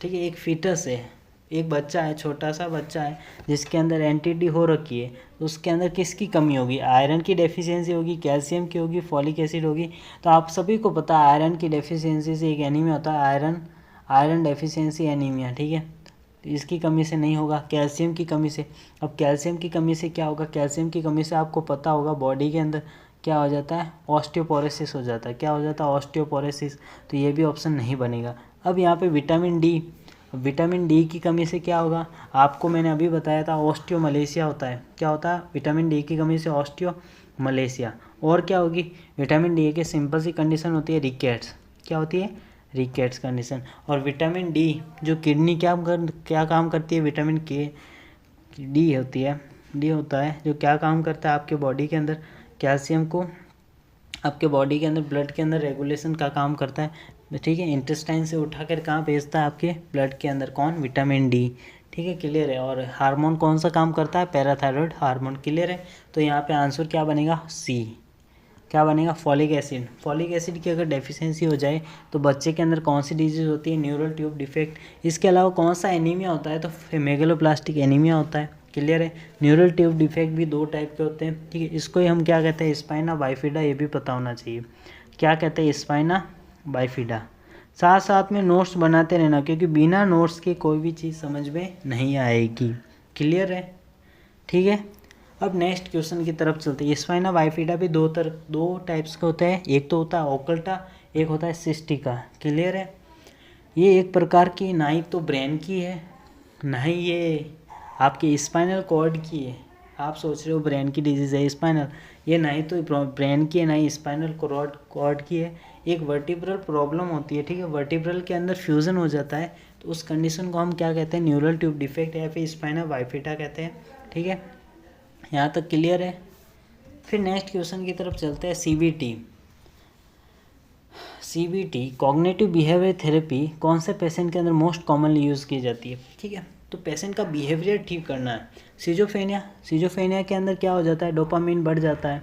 ठीक है। एक फीटस है, एक बच्चा है, छोटा सा बच्चा है जिसके अंदर NTD हो रखी है, तो उसके अंदर किसकी कमी होगी, आयरन की डेफिशिएंसी होगी, कैल्शियम की होगी, फॉलिक एसिड होगी। तो आप सभी को पता है आयरन की डेफिशिएंसी से एक एनीमिया होता है, आयरन डेफिशिएंसी एनीमिया, ठीक है। तो इसकी कमी से नहीं होगा, कैल्शियम की कमी से। अब कैल्शियम की कमी से क्या होगा, कैल्शियम की कमी से आपको पता होगा बॉडी के अंदर क्या हो जाता है, ऑस्टियोपोरोसिस हो जाता है। क्या हो जाता है, ऑस्टियोपोरोसिस। तो ये भी ऑप्शन नहीं बनेगा। अब यहाँ पे विटामिन डी की कमी से क्या होगा, आपको मैंने अभी बताया था ऑस्टियोमलेशिया होता है। क्या होता है, विटामिन डी की कमी से ऑस्टियोमलेशिया। और क्या होगी, विटामिन डी की सिंपल सी कंडीशन होती है रिकेट्स। क्या होती है, रिकेट्स कंडीशन। और विटामिन डी जो किडनी क्या काम करती है, विटामिन डी होती है, डी होता है जो क्या काम करता है आपके बॉडी के अंदर, कैल्शियम को आपके बॉडी के अंदर, ब्लड के अंदर रेगुलेशन का काम करता है, ठीक है। इंटेस्टाइन से उठाकर कहाँ भेजता है, आपके ब्लड के अंदर, कौन, विटामिन डी, ठीक है। क्लियर है। और हार्मोन कौन सा काम करता है, पैराथायरॉयड हार्मोन। क्लियर है। तो यहाँ पे आंसर क्या बनेगा, सी। क्या बनेगा, फॉलिक एसिड। फॉलिक एसिड की अगर डेफिशिएंसी हो जाए तो बच्चे के अंदर कौन सी डिजीज़ होती है, न्यूरल ट्यूब डिफेक्ट। इसके अलावा कौन सा एनीमिया होता है, तो मेगलोप्लास्टिक एनीमिया होता है। क्लियर है। न्यूरल ट्यूब डिफेक्ट भी 2 टाइप के होते हैं, ठीक है। इसको ही हम क्या कहते हैं, स्पाइना बाइफिडा, ये भी पता होना चाहिए। क्या कहते हैं, स्पाइना बाइफिडा। साथ साथ में नोट्स बनाते रहना, क्योंकि बिना नोट्स के कोई भी चीज़ समझ में नहीं आएगी। क्लियर है, ठीक है। अब नेक्स्ट क्वेश्चन की तरफ चलते हैं। स्पाइना बाइफिडा भी दो टाइप्स के होते हैं, एक तो होता है ओकल्टा, एक होता है सिस्टिका। क्लियर है। ये एक प्रकार की ना ही तो ब्रेन की है, ना ही ये आपके स्पाइनल कॉर्ड की है। आप सोच रहे हो ब्रेन की डिजीज़ है स्पाइनल, ये ना ही तो ब्रेन की है, ना ही स्पाइनल कॉर्ड की है। एक वर्टिब्रल प्रॉब्लम होती है, ठीक है। वर्टिब्रल के अंदर फ्यूज़न हो जाता है, तो उस कंडीशन को हम क्या कहते हैं, न्यूरल ट्यूब डिफेक्ट या फिर स्पाइना बाइफिडा कहते हैं, ठीक है। यहाँ तक क्लियर है। फिर नेक्स्ट क्वेश्चन की तरफ चलते हैं। सीबीटी कॉग्निटिव बिहेवियर थेरेपी कौन से पेशेंट के अंदर मोस्ट कॉमनली यूज़ की जाती है, ठीक है। तो पेशेंट का बिहेवियर ठीक करना है। सिजोफ्रेनिया के अंदर क्या हो जाता है, डोपामिन बढ़ जाता है,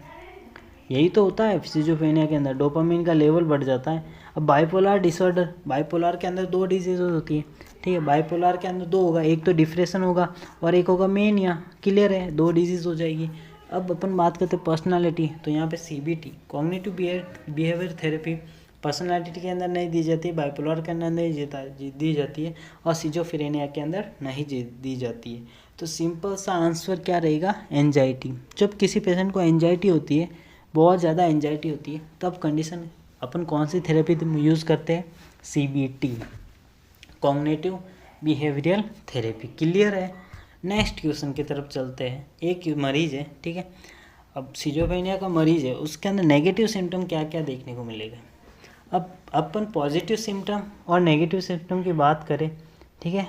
यही तो होता है सिजोफ्रेनिया के अंदर, डोपामिन का लेवल बढ़ जाता है। अब बाइपोलर डिसऑर्डर, बाइपोलर के अंदर 2 डिजीज़ होती है, ठीक है। बाइपोलर के अंदर 2 होगा, एक तो डिप्रेशन होगा और एक होगा मेनिया। क्लियर है, 2 डिजीज़ हो जाएगी। अब अपन बात करते हैं पर्सनालिटी, तो यहाँ पे CBT cognitive behaviour therapy personality के अंदर नहीं दी जाती, बाइपोलर के अंदर नहीं दी जाती है, और सिजोफ्रेनिया के अंदर नहीं दी जाती है। तो सिंपल सा आंसर क्या रहेगा, एंजाइटी। जब किसी पेशेंट को एंजाइटी होती है, बहुत ज़्यादा एंजाइटी होती है, तब कंडीशन अपन कौन सी थेरेपी यूज़ करते हैं, CBT cognitive behavioural therapy. Clear है। नेक्स्ट क्वेश्चन की तरफ चलते हैं। एक मरीज़ है, ठीक है। अब सिजोफ्रेनिया का मरीज़ है, उसके अंदर नेगेटिव सिम्टम क्या क्या देखने को मिलेगा। अब अपन पॉजिटिव सिम्टम और नेगेटिव सिम्टम की बात करें, ठीक है,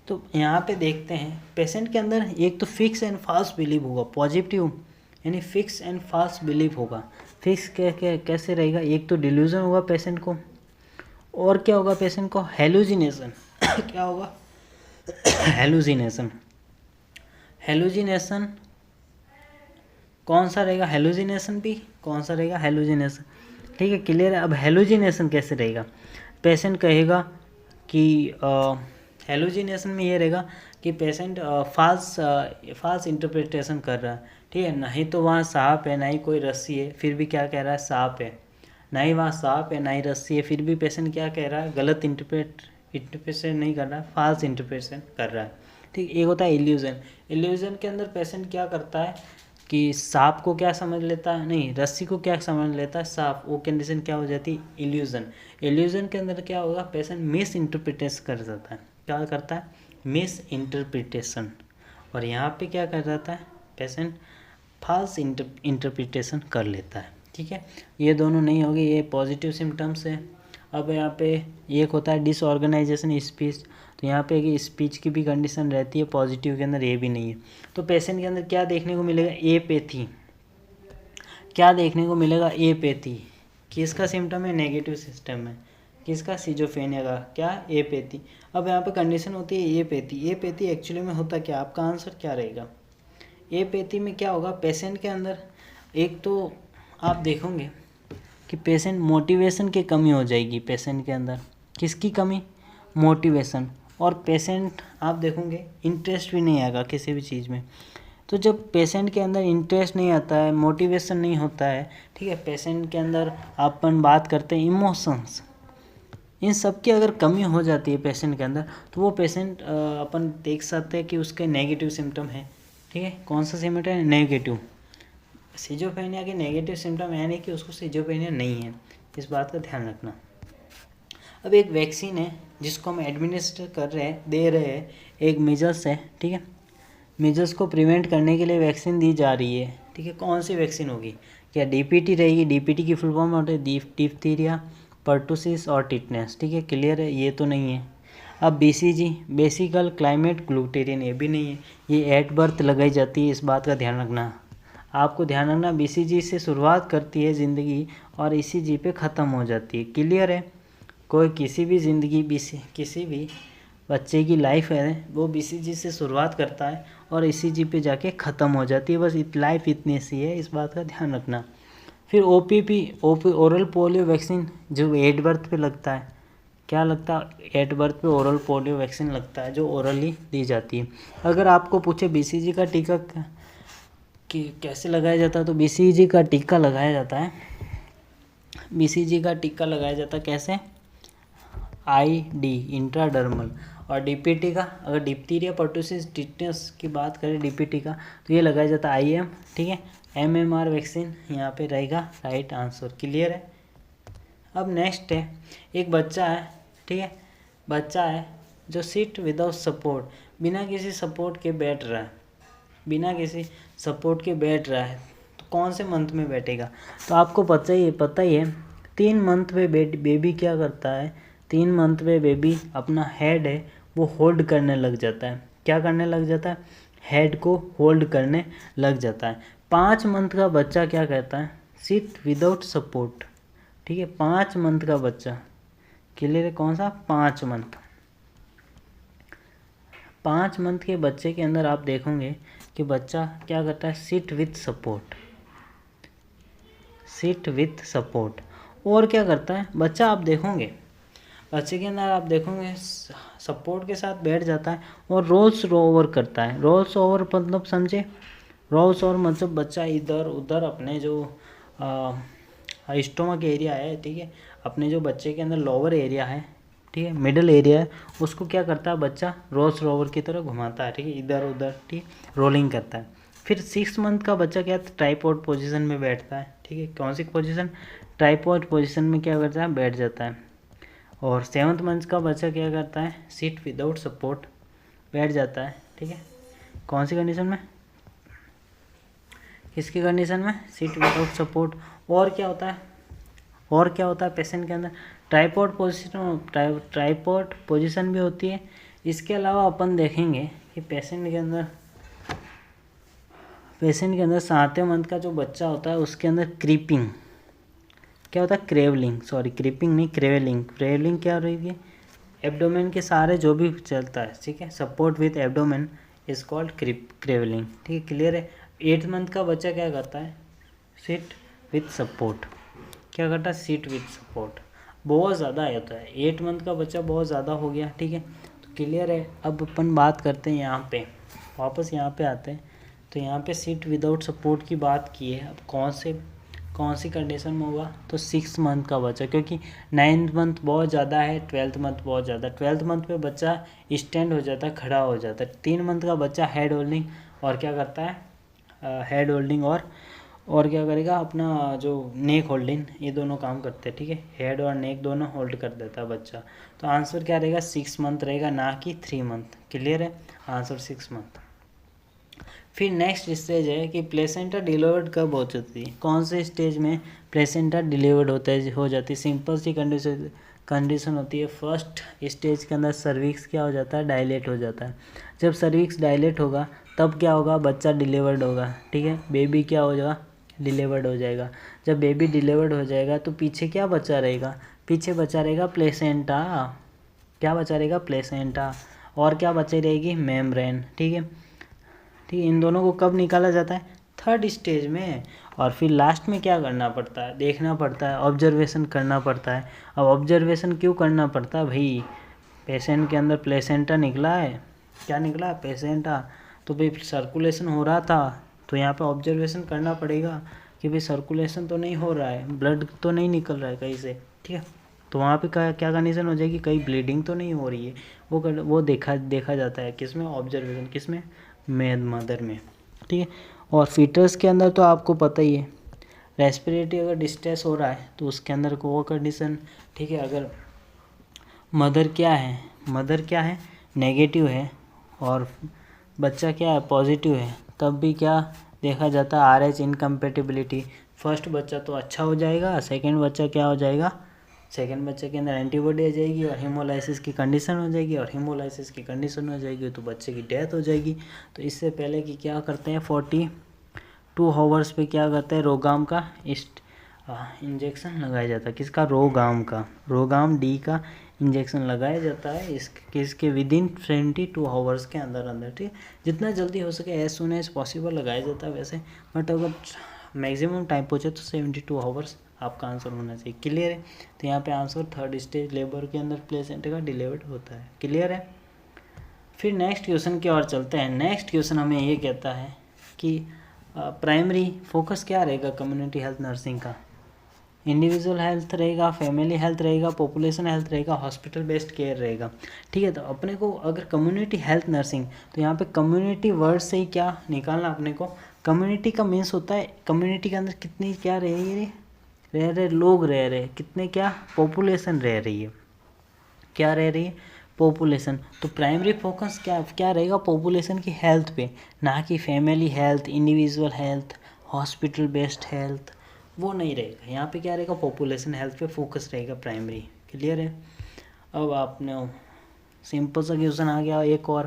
तो यहाँ पे देखते हैं पेशेंट के अंदर एक तो फिक्स एंड फास्ट बिलीव होगा, पॉजिटिव यानी फिक्स एंड फास्ट बिलीव होगा। फिक्स कैसे रहेगा, एक तो डिल्यूजन होगा पेशेंट को, और क्या होगा पेशेंट को, हेलुजिनेशन क्या होगा, हेलुजिनेशन कौन सा रहेगा, हेलुजिनेशन भी कौन सा रहेगा, हेलुजिनेशन, ठीक है। क्लियर है। अब हेलुजिनेशन कैसे रहेगा, पेशेंट कहेगा कि हेलुजिनेशन में ये रहेगा कि पेशेंट फाल्स इंटरप्रिटेशन कर रहा है, ठीक है। नहीं तो वहाँ सांप है, ना ही कोई रस्सी है, फिर भी क्या कह रहा है, सांप है। ना ही वहाँ सांप है, ना ही रस्सी है, फिर भी पेशेंट क्या कह रहा है, गलत इंटरप्रिटेशन नहीं कर रहा है, फाल्स इंटरप्रिटेशन कर रहा है, ठीक। एक होता है इल्यूजन के अंदर पेशेंट क्या करता है कि सांप को क्या समझ लेता है, नहीं रस्सी को क्या समझ लेता है, सांप। वो कंडीशन क्या हो जाती है, इल्यूजन के अंदर क्या होगा, पेशेंट मिस इंटरप्रिटेशन कर जाता है, क्या करता है, मिस इंटरप्रिटेशन। और यहाँ पे क्या कर जाता है, पेशेंट फाल्स इंटरप्रिटेशन कर लेता है, ठीक है। ये दोनों नहीं होगी, ये पॉजिटिव सिम्टम्स है। अब यहाँ पे एक होता है डिसऑर्गेनाइजेशन स्पीच, तो यहाँ पे कि स्पीच की भी कंडीशन रहती है, पॉजिटिव के अंदर ये भी नहीं है। तो पेशेंट के अंदर क्या देखने को मिलेगा, एपैथी, क्या देखने को मिलेगा, एपैथी। किसका सिम्टम है, नेगेटिव सिस्टम है, किसका, सिजोफ्रेनिया का, क्या, एपैथी। अब यहाँ पे कंडीशन होती है एपैथी एक्चुअली में होता क्या, आपका आंसर क्या रहेगा। एपैथी में क्या होगा, पेशेंट के अंदर एक तो आप देखोगे कि पेशेंट मोटिवेशन की कमी हो जाएगी, पेशेंट के अंदर किसकी कमी, मोटिवेशन। और पेशेंट आप देखोगे इंटरेस्ट भी नहीं आएगा किसी भी चीज़ में। तो जब पेशेंट के अंदर इंटरेस्ट नहीं आता है, मोटिवेशन नहीं होता है, ठीक है, पेशेंट के अंदर अपन बात करते हैं इमोशंस, इन सब की अगर कमी हो जाती है पेशेंट के अंदर, तो वो पेशेंट अपन देख सकते हैं कि उसके नेगेटिव सिम्टम है, ठीक है। कौन सा सिम्टम है, नेगेटिव। सिजोफ्रेनिया के नेगेटिव सिम्टम यानी कि उसको सिजोफ्रेनिया नहीं है, इस बात का ध्यान रखना। अब एक वैक्सीन है जिसको हम एडमिनिस्टर दे रहे हैं, एक मीजल्स है, ठीक है। मीजल्स को प्रिवेंट करने के लिए वैक्सीन दी जा रही है, ठीक है। कौन सी वैक्सीन होगी, क्या डीपीटी रहेगी, डीपीटी की फुल फॉर्म होती है डिप्थीरिया, पर्टुसिस और टिटनेस, ठीक है। क्लियर है, ये तो नहीं है। अब बीसीजी, बेसिकल क्लाइमेट ग्लूटेरियन, ये भी नहीं है, ये एट बर्थ लगाई जाती है, इस बात का ध्यान रखना। आपको ध्यान रखना, बीसीजी से शुरुआत करती है ज़िंदगी और ईसीजी पे ख़त्म हो जाती है। क्लियर है। कोई किसी भी ज़िंदगी किसी भी बच्चे की लाइफ है वो बीसीजी से शुरुआत करता है और ईसीजी पे जाके ख़त्म हो जाती है, बस लाइफ इतनी सी है, इस बात का ध्यान रखना। फिर ओपी ओरल पोलियो वैक्सीन जो 8 बर्थ पे लगता है, क्या लगता है 8 बर्थ पे ओरल पोलियो वैक्सीन लगता है जो ओरली दी जाती है। अगर आपको पूछे BCG का टीका कि कैसे लगाया जाता है, तो BCG का टीका लगाया जाता है, BCG का टीका लगाया जाता है कैसे, ID इंट्राडर्मल। और DPT का, अगर डिप्थीरिया पर्टुसिस टिटनेस की बात करें DPT का, तो ये लगाया जाता है IM, ठीक है। MMR वैक्सीन यहाँ पे रहेगा राइट आंसर। क्लियर है। अब नेक्स्ट है, एक बच्चा है, ठीक है, बच्चा है जो सिट विदाउट सपोर्ट, बिना किसी सपोर्ट के बैठ रहा है, बिना किसी सपोर्ट के बैठ रहा है, तो कौन से मंथ में बैठेगा। तो आपको पता ही है 3 मंथ में बेबी क्या करता है, 3 मंथ में बेबी अपना हेड है वो होल्ड करने लग जाता है। क्या करने लग जाता है, हेड को होल्ड करने लग जाता है। 5 मंथ का बच्चा क्या कहता है, सिट विदाउट सपोर्ट, ठीक है। 5 मंथ का बच्चा, क्लियर है, कौन सा 5 मंथ। 5 मंथ के बच्चे के अंदर आप देखोगे कि बच्चा क्या करता है, sit with support, sit with support. और क्या करता है बच्चा, आप देखोगे बच्चे के अंदर आप देखोगे सपोर्ट के साथ बैठ जाता है और रोल्स ओवर करता है। रोल्स ओवर मतलब समझे, रोल्स ओवर मतलब बच्चा इधर उधर अपने जो स्टोमक एरिया है, ठीक है, अपने जो बच्चे के अंदर लोअर एरिया है, ठीक है, मिडल एरिया है, उसको क्या करता है बच्चा रोल्स ओवर की तरह घुमाता है, ठीक है, इधर उधर, ठीक, रोलिंग करता है। फिर 6 मंथ का बच्चा क्या ट्राइपॉड पोजीशन में बैठता है, ठीक है, कौन सी पोजीशन, ट्राइपॉड पोजीशन में क्या करता है, बैठ जाता है। और 7th मंथ का बच्चा क्या करता है, सीट विदाउट सपोर्ट, बैठ जाता है, ठीक है, कौन सी कंडीशन में, किसकी कंडीशन में, सीट विदाउट सपोर्ट। और क्या होता है, और क्या होता है पेशेंट के अंदर, ट्राइपॉड पोजीशन भी होती है। इसके अलावा अपन देखेंगे कि पेशेंट के अंदर 7वें मंथ का जो बच्चा होता है उसके अंदर क्रीपिंग, क्या होता है, क्रेवलिंग, सॉरी क्रीपिंग नहीं, क्रेवलिंग। क्रेवलिंग क्या हो रही है, एब्डोमेन के सहारे जो भी चलता है, ठीक है, support with abdomen is called crawling, ठीक है, क्लियर है। 8th मंथ का बच्चा क्या करता है, सिट विथ सपोर्ट, क्या करता है, सिट विथ सपोर्ट। बहुत ज़्यादा होता है, 8 मंथ का बच्चा बहुत ज़्यादा हो गया, ठीक है, तो क्लियर है। अब अपन बात करते हैं यहाँ पे, वापस यहाँ पे आते हैं, तो यहाँ पे सिट विदाउट सपोर्ट की बात की है। अब कौन सी कंडीशन में होगा, तो 6 मंथ का बच्चा, क्योंकि 9th मंथ बहुत ज़्यादा है, 12th मंथ बहुत ज़्यादा। 12th मंथ पे बच्चा स्टैंड हो जाता है, खड़ा हो जाता है। 3 मंथ का बच्चा हेड होल्डिंग और क्या करता है, हेड होल्डिंग और क्या करेगा, अपना जो नेक होल्डिंग, ये दोनों काम करते हैं, ठीक है, हेड और नेक दोनों होल्ड कर देता है बच्चा। तो आंसर क्या रहेगा, 6 मंथ रहेगा, ना कि 3 मंथ। क्लियर है, आंसर 6 मंथ। फिर नेक्स्ट स्टेज है कि प्लेसेंटा डिलीवर्ड कब हो जाती है, कौन से स्टेज में प्लेसेंटा डिलीवर्ड हो जाती है। सिंपल सी कंडीशन होती है। फर्स्ट स्टेज के अंदर सर्विक्स क्या हो जाता है, डायलेट हो जाता है। जब सर्विक्स डायलेट होगा तब क्या होगा, बच्चा डिलीवर्ड होगा, ठीक है, बेबी क्या हो जाएगा, डिलीवर्ड हो जाएगा। जब बेबी डिलीवर्ड हो जाएगा तो पीछे क्या बचा रहेगा, पीछे बचा रहेगा प्लेसेंटा, क्या बचा रहेगा, प्लेसेंटा, और क्या बची रहेगी, मेम्ब्रेन, ठीक है, ठीक है। इन दोनों को कब निकाला जाता है, 3rd स्टेज में। और फिर लास्ट में क्या करना पड़ता है, देखना पड़ता है, ऑब्जर्वेशन करना पड़ता है। अब ऑब्जर्वेशन क्यों करना पड़ता है भाई, पेशेंट के अंदर प्लेसेंटा निकला है, क्या निकला है, प्लेसेंटा, तो भाई सर्कुलेशन हो रहा था, तो यहाँ पे ऑब्जर्वेशन करना पड़ेगा कि भाई सर्कुलेशन तो नहीं हो रहा है, ब्लड तो नहीं निकल रहा है कहीं से, ठीक है, तो वहाँ पे क्या कंडीशन हो जाएगी, कहीं ब्लीडिंग तो नहीं हो रही है, वो देखा जाता है किस में, ऑब्जर्वेशन किस में, मदर में, ठीक है। और फीटर्स के अंदर तो आपको पता ही है, रेस्पिरेटरी अगर डिस्ट्रेस हो रहा है तो उसके अंदर को वो कंडीशन, ठीक है, अगर मदर क्या है नेगेटिव है और बच्चा क्या है पॉजिटिव है, तब भी क्या देखा जाता है, RH इनकम्पेटिबिलिटी। फर्स्ट बच्चा तो अच्छा हो जाएगा, सेकेंड बच्चा क्या हो जाएगा, सेकेंड बच्चे के अंदर एंटीबॉडी आ जाएगी और हीमोलाइसिस की कंडीशन हो जाएगी, और हीमोलाइसिस की कंडीशन हो जाएगी तो बच्चे की डेथ हो जाएगी। तो इससे पहले कि क्या करते हैं, 42 आवर्स पे क्या करते हैं, रोगाम का इंजेक्शन लगाया जाता है, किसका, रोगाम डी का इंजेक्शन लगाया जाता है किसके, विदिन 22 आवर्स के अंदर, ठीक है, जितना जल्दी हो सके एज सुन एज पॉसिबल लगाया जाता है वैसे। बट अगर मैक्सिमम टाइम पूछे तो 72 आवर्स आपका आंसर होना चाहिए। क्लियर है? तो यहाँ पे आंसर थर्ड स्टेज लेबर के अंदर प्लेसेंटा का डिलीवर्ड होता है। क्लियर है? फिर नेक्स्ट क्वेश्चन की ओर चलते हैं। नेक्स्ट क्वेश्चन हमें ये कहता है कि प्राइमरी फोकस क्या रहेगा कम्युनिटी हेल्थ नर्सिंग का? इंडिविजुअल हेल्थ रहेगा, फैमिली हेल्थ रहेगा, पॉपुलेशन हेल्थ रहेगा, हॉस्पिटल बेस्ड केयर रहेगा। ठीक है, तो अपने को अगर कम्युनिटी हेल्थ नर्सिंग, तो यहाँ पे कम्युनिटी वर्ड से ही क्या निकालना अपने को? कम्युनिटी का मीन्स होता है कम्युनिटी के अंदर कितनी क्या रह रहे लोग रह रहे, कितने क्या पॉपुलेशन रह रही है, क्या रह रही है? पॉपुलेशन। तो प्राइमरी फोकस क्या रहेगा? पॉपुलेशन की हेल्थ पे, ना कि family health, individual health, hospital based health, वो नहीं रहेगा। यहाँ पे क्या रहेगा? पॉपुलेशन हेल्थ पे फोकस रहेगा प्राइमरी। क्लियर है? अब आपने सिंपल सा क्वेश्चन आ गया एक और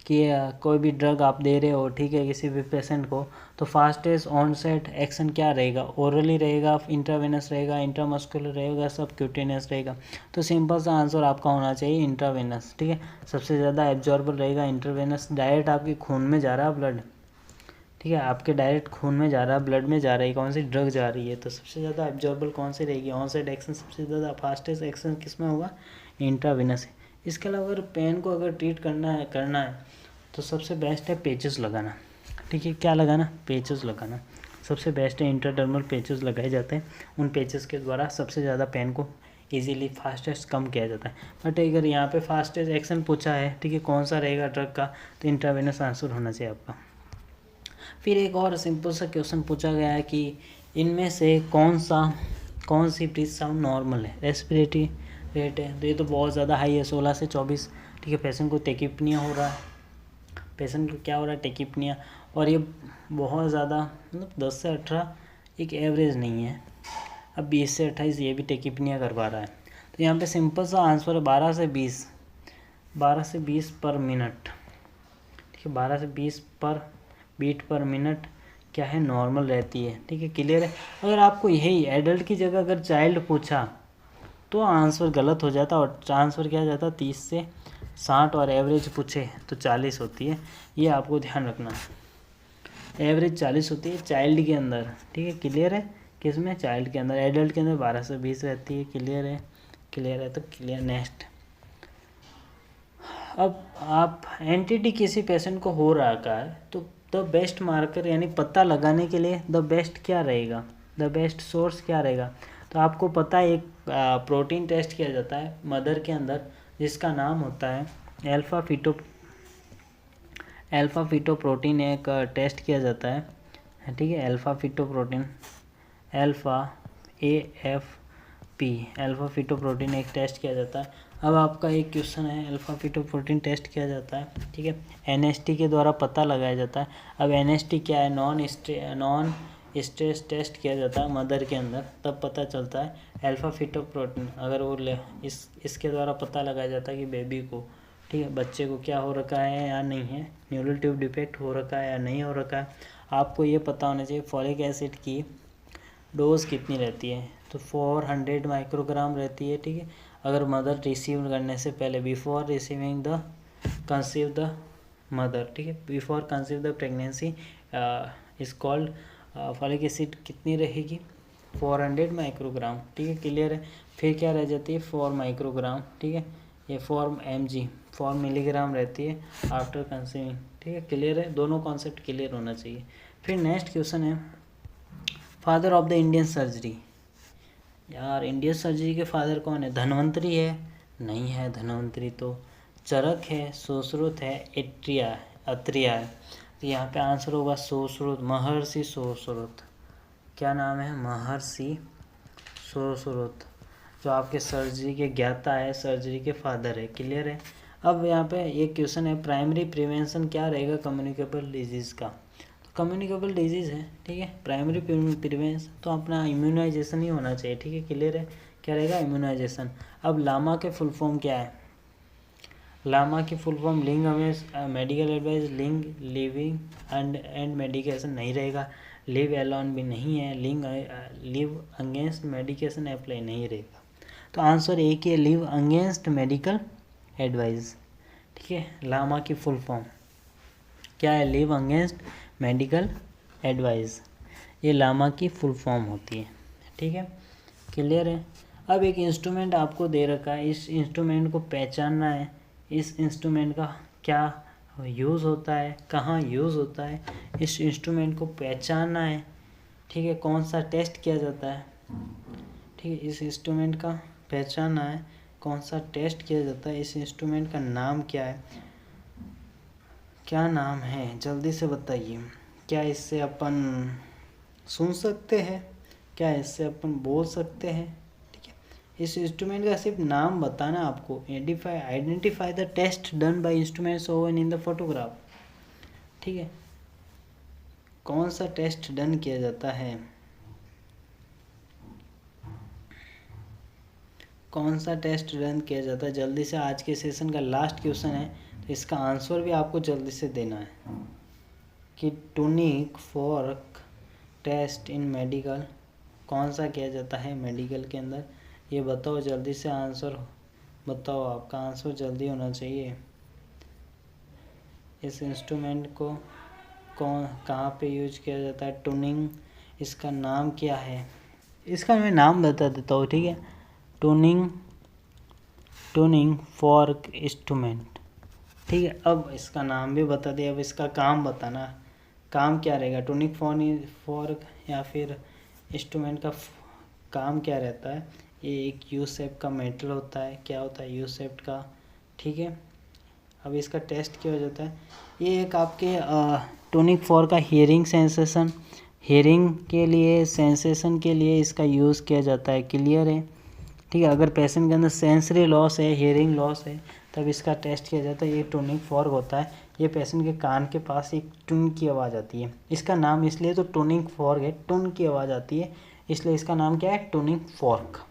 कि कोई भी ड्रग आप दे रहे हो, ठीक है, किसी भी पेशेंट को, तो फास्टेस्ट ऑनसेट एक्शन क्या रहेगा? ओरली रहेगा, इंट्रावेनस रहेगा, इंट्रामस्कुलर रहेगा, सबक्यूटेनियस रहेगा? तो सिंपल सा आंसर आपका होना चाहिए इंट्रावेनस। ठीक है, सबसे ज़्यादा एब्जॉर्बल रहेगा इंट्रावेनस। डायरेक्ट आपके खून में जा रहा है ब्लड, ठीक है, आपके डायरेक्ट खून में जा रहा है, ब्लड में जा रही है, कौन सी ड्रग जा रही है, तो सबसे ज़्यादा एब्जॉर्बल कौन सी रहेगी? ऑनसेट एक्शन सबसे ज़्यादा फास्टेस्ट एक्शन किस में होगा? इंट्रावेनस है। इसके अलावा अगर पेन को अगर ट्रीट करना है तो सबसे बेस्ट है पेचेस लगाना। ठीक है, क्या लगाना? पेचेस लगाना सबसे बेस्ट है। इंट्राडर्मल पेचेस लगाए जाते हैं, उन पेचेस के द्वारा सबसे ज़्यादा पेन को इजीली फास्टेस्ट कम किया जाता है। बट अगर यहाँ पे फास्टेस्ट एक्शन पूछा है, ठीक है, कौन सा रहेगा ड्रग का, तो इंट्रावेनस आंसर होना चाहिए आपका। फिर एक और सिंपल सा क्वेश्चन पूछा गया है कि इनमें से कौन सी ब्रीथ साउंड नॉर्मल है? रेस्पिरेटरी रेट है, तो ये तो बहुत ज़्यादा हाई है, 16 से 24। ठीक है, पेशेंट को टेकिपनिया हो रहा है, पेशेंट को क्या हो रहा है? टेकिपनिया। और ये बहुत ज़्यादा मतलब 10 से 18 एक एवरेज नहीं है। अब 20 से 28 ये भी टेकिपनिया करवा रहा है। तो यहाँ पे सिंपल सा आंसर है 12 से 20 पर मिनट। ठीक है, 12 से 20 पर बीट पर मिनट क्या है? नॉर्मल रहती है। ठीक है, क्लियर है? अगर आपको यही एडल्ट की जगह अगर चाइल्ड पूछा तो आंसर गलत हो जाता, और आंसर क्या जाता? 30 से 60, और एवरेज पूछे तो 40 होती है। ये आपको ध्यान रखना, एवरेज 40 होती है चाइल्ड के अंदर। ठीक है, क्लियर है? किस में? चाइल्ड के अंदर। एडल्ट के अंदर 12 से 20 रहती है। क्लियर है? क्लियर है तो क्लियर। नेक्स्ट, अब आप एंटिटी किसी पेशेंट को हो रखा है तो द बेस्ट मार्कर यानी पता लगाने के लिए द बेस्ट क्या रहेगा? द बेस्ट सोर्स क्या रहेगा? तो आपको पता है एक प्रोटीन टेस्ट किया जाता है मदर के अंदर जिसका नाम होता है अल्फा फिटोप्रोटीन। एक टेस्ट किया जाता है, ठीक है, अल्फा फिटोप्रोटीन, अल्फा AFP, अल्फा फिटोप्रोटीन एक टेस्ट किया जाता है। अब आपका एक क्वेश्चन है, अल्फा फिटोप्रोटीन टेस्ट किया जाता है, ठीक है, NST के द्वारा पता लगाया जाता है। अब NST क्या है? नॉन स्ट्रेस टेस्ट किया जाता है मदर के अंदर, तब पता चलता है अल्फा फिटोप्रोटीन। अगर वो इसके द्वारा पता लगाया जाता है कि बेबी को, ठीक है, बच्चे को क्या हो रखा है या नहीं है, न्यूरल ट्यूब डिफेक्ट हो रखा है या नहीं हो रखा है। आपको ये पता होना चाहिए फॉलिक एसिड की डोज कितनी रहती है, तो 400 माइक्रोग्राम रहती है। ठीक है, अगर मदर रिसीव करने से पहले, before receiving the conceive the mother, ठीक है, before conceive the pregnancy is called folic acid कितनी रहेगी? 400 माइक्रोग्राम। ठीक है, क्लियर है? फिर क्या रह जाती है? 4 माइक्रोग्राम। ठीक है, ये 4 मिलीग्राम रहती है आफ्टर कंसीविंग। ठीक है, क्लियर है? दोनों कॉन्सेप्ट क्लियर होना चाहिए। फिर नेक्स्ट क्वेश्चन है, father of the Indian surgery. यार इंडियन सर्जरी के फादर कौन है? धन्वंतरी है? नहीं है, धन्वंतरी तो चरक है, सुश्रुत है, अत्रिया है। तो यहाँ पे आंसर होगा सुश्रुत, महर्षि सुश्रुत। क्या नाम है? महर्षि सुश्रुत, जो आपके सर्जरी के ज्ञाता है, सर्जरी के फादर है। क्लियर है? अब यहाँ पे एक क्वेश्चन है, प्राइमरी प्रिवेंशन क्या रहेगा कम्युनिकेबल डिजीज़ का? कम्युनिकेबल डिजीज़ है, ठीक है, प्राइमरी प्रिवेंशन तो अपना इम्यूनाइजेशन ही होना चाहिए। ठीक है, क्लियर है? क्या रहेगा? इम्यूनाइजेशन। अब लामा के फुल फॉर्म क्या है? लामा की फुल फॉर्म लिंग मेडिकल एडवाइस, लिंग लिविंग एंड मेडिकेशन नहीं रहेगा, लिव एलॉन भी नहीं है, लिव अगेंस्ट मेडिकेशन अप्लाई नहीं रहेगा। तो आंसर एक ही है, लिव अगेंस्ट मेडिकल एडवाइस। ठीक है, लामा की फुल फॉर्म क्या है? Live against medical advice. ये लामा की फुल फॉर्म होती है। ठीक है, क्लियर है। अब एक इंस्ट्रूमेंट आपको दे रखा है, इस इंस्ट्रूमेंट को पहचानना है, इस इंस्ट्रूमेंट का क्या यूज़ होता है, कहाँ यूज़ होता है, इस इंस्ट्रूमेंट को पहचानना है। ठीक है, कौन सा टेस्ट किया जाता है। ठीक है, इस इंस्ट्रूमेंट का पहचानना है, कौन सा टेस्ट किया जाता है, इस इंस्ट्रूमेंट का नाम क्या है, क्या नाम है, जल्दी से बताइए। क्या इससे अपन सुन सकते हैं, क्या इससे अपन बोल सकते हैं। ठीक है, इस इंस्ट्रूमेंट का सिर्फ नाम बताना आपको। Identify the test done by instruments shown in the photograph. ठीक है, कौन सा टेस्ट डन किया जाता है, कौन सा टेस्ट रन किया जाता है। जल्दी से, आज के सेशन का लास्ट क्वेश्चन है, तो इसका आंसर भी आपको जल्दी से देना है कि टूनिक फॉर्क टेस्ट इन मेडिकल कौन सा किया जाता है मेडिकल के अंदर, ये बताओ जल्दी से। आंसर बताओ, आपका आंसर जल्दी होना चाहिए। इस इंस्ट्रूमेंट को कहाँ पे यूज किया जाता है, टूनिंग, इसका नाम क्या है, इसका मैं नाम बता देता हूँ। ठीक है, टूनिंग फॉर्क इंस्ट्रूमेंट। ठीक है, अब इसका नाम भी बता दिया, अब इसका काम बताना, काम क्या रहेगा। टूनिंग फॉर्क या फिर इंस्ट्रूमेंट का काम क्या रहता है। ये एक यू शेप का मेटल होता है, क्या होता है, यू शेप का। ठीक है, अब इसका टेस्ट क्या हो जाता है। ये एक आपके टूनिंग फॉर्क का हियरिंग सेंसेशन, हियरिंग के लिए, सेंसेशन के लिए इसका यूज़ किया जाता है। क्लियर है। ठीक है, अगर पेशेंट के अंदर सेंसरी लॉस है, हियरिंग लॉस है, तब इसका टेस्ट किया जाता है। ये टूनिंग फॉर्क होता है, ये पेशेंट के कान के पास एक टून की आवाज़ आती है, इसका नाम इसलिए तो टूनिंग फॉर्क है, टून की आवाज़ आती है, इसलिए इसका नाम क्या है, टूनिंग फॉर्क।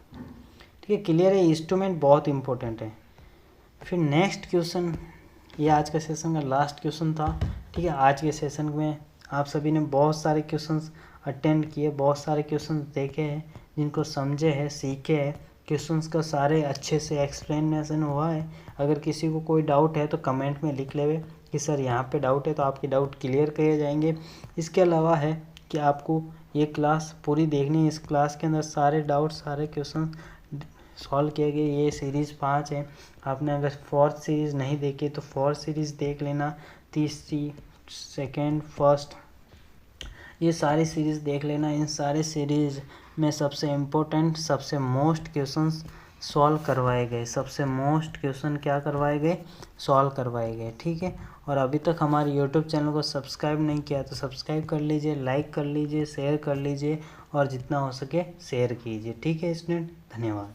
ठीक है, क्लियर है। इंस्ट्रूमेंट बहुत इंपॉर्टेंट है। फिर नेक्स्ट क्वेश्चन, ये आज का सेशन का लास्ट क्वेश्चन था। ठीक है, आज के सेशन में आप सभी ने बहुत सारे क्वेश्चंस अटेंड किए, बहुत सारे क्वेश्चंस देखे हैं, जिनको समझे हैं, सीखे हैं, क्वेश्चंस का सारे अच्छे से एक्सप्लेनेशन हुआ है। अगर किसी को कोई डाउट है तो कमेंट में लिख लेवे कि सर यहाँ पे डाउट है, तो आपके डाउट क्लियर किए जाएंगे। इसके अलावा है कि आपको ये क्लास पूरी देखनी है, इस क्लास के अंदर सारे डाउट, सारे क्वेश्चन सॉल्व किए गए। ये सीरीज़ 5 है, आपने अगर 4th सीरीज़ नहीं देखी तो 4th सीरीज़ देख लेना, तीसरी, सेकेंड, फर्स्ट, ये सारी सीरीज़ देख लेना। इन सारे सीरीज़ में सबसे इम्पोर्टेंट, सबसे मोस्ट क्वेश्चंस सॉल्व करवाए गए, सबसे मोस्ट क्वेश्चन क्या करवाए गए, सॉल्व करवाए गए। ठीक है, और अभी तक हमारे यूट्यूब चैनल को सब्सक्राइब नहीं किया तो सब्सक्राइब कर लीजिए, लाइक कर लीजिए, शेयर कर लीजिए, और जितना हो सके शेयर कीजिए। ठीक है स्टूडेंट, धन्यवाद।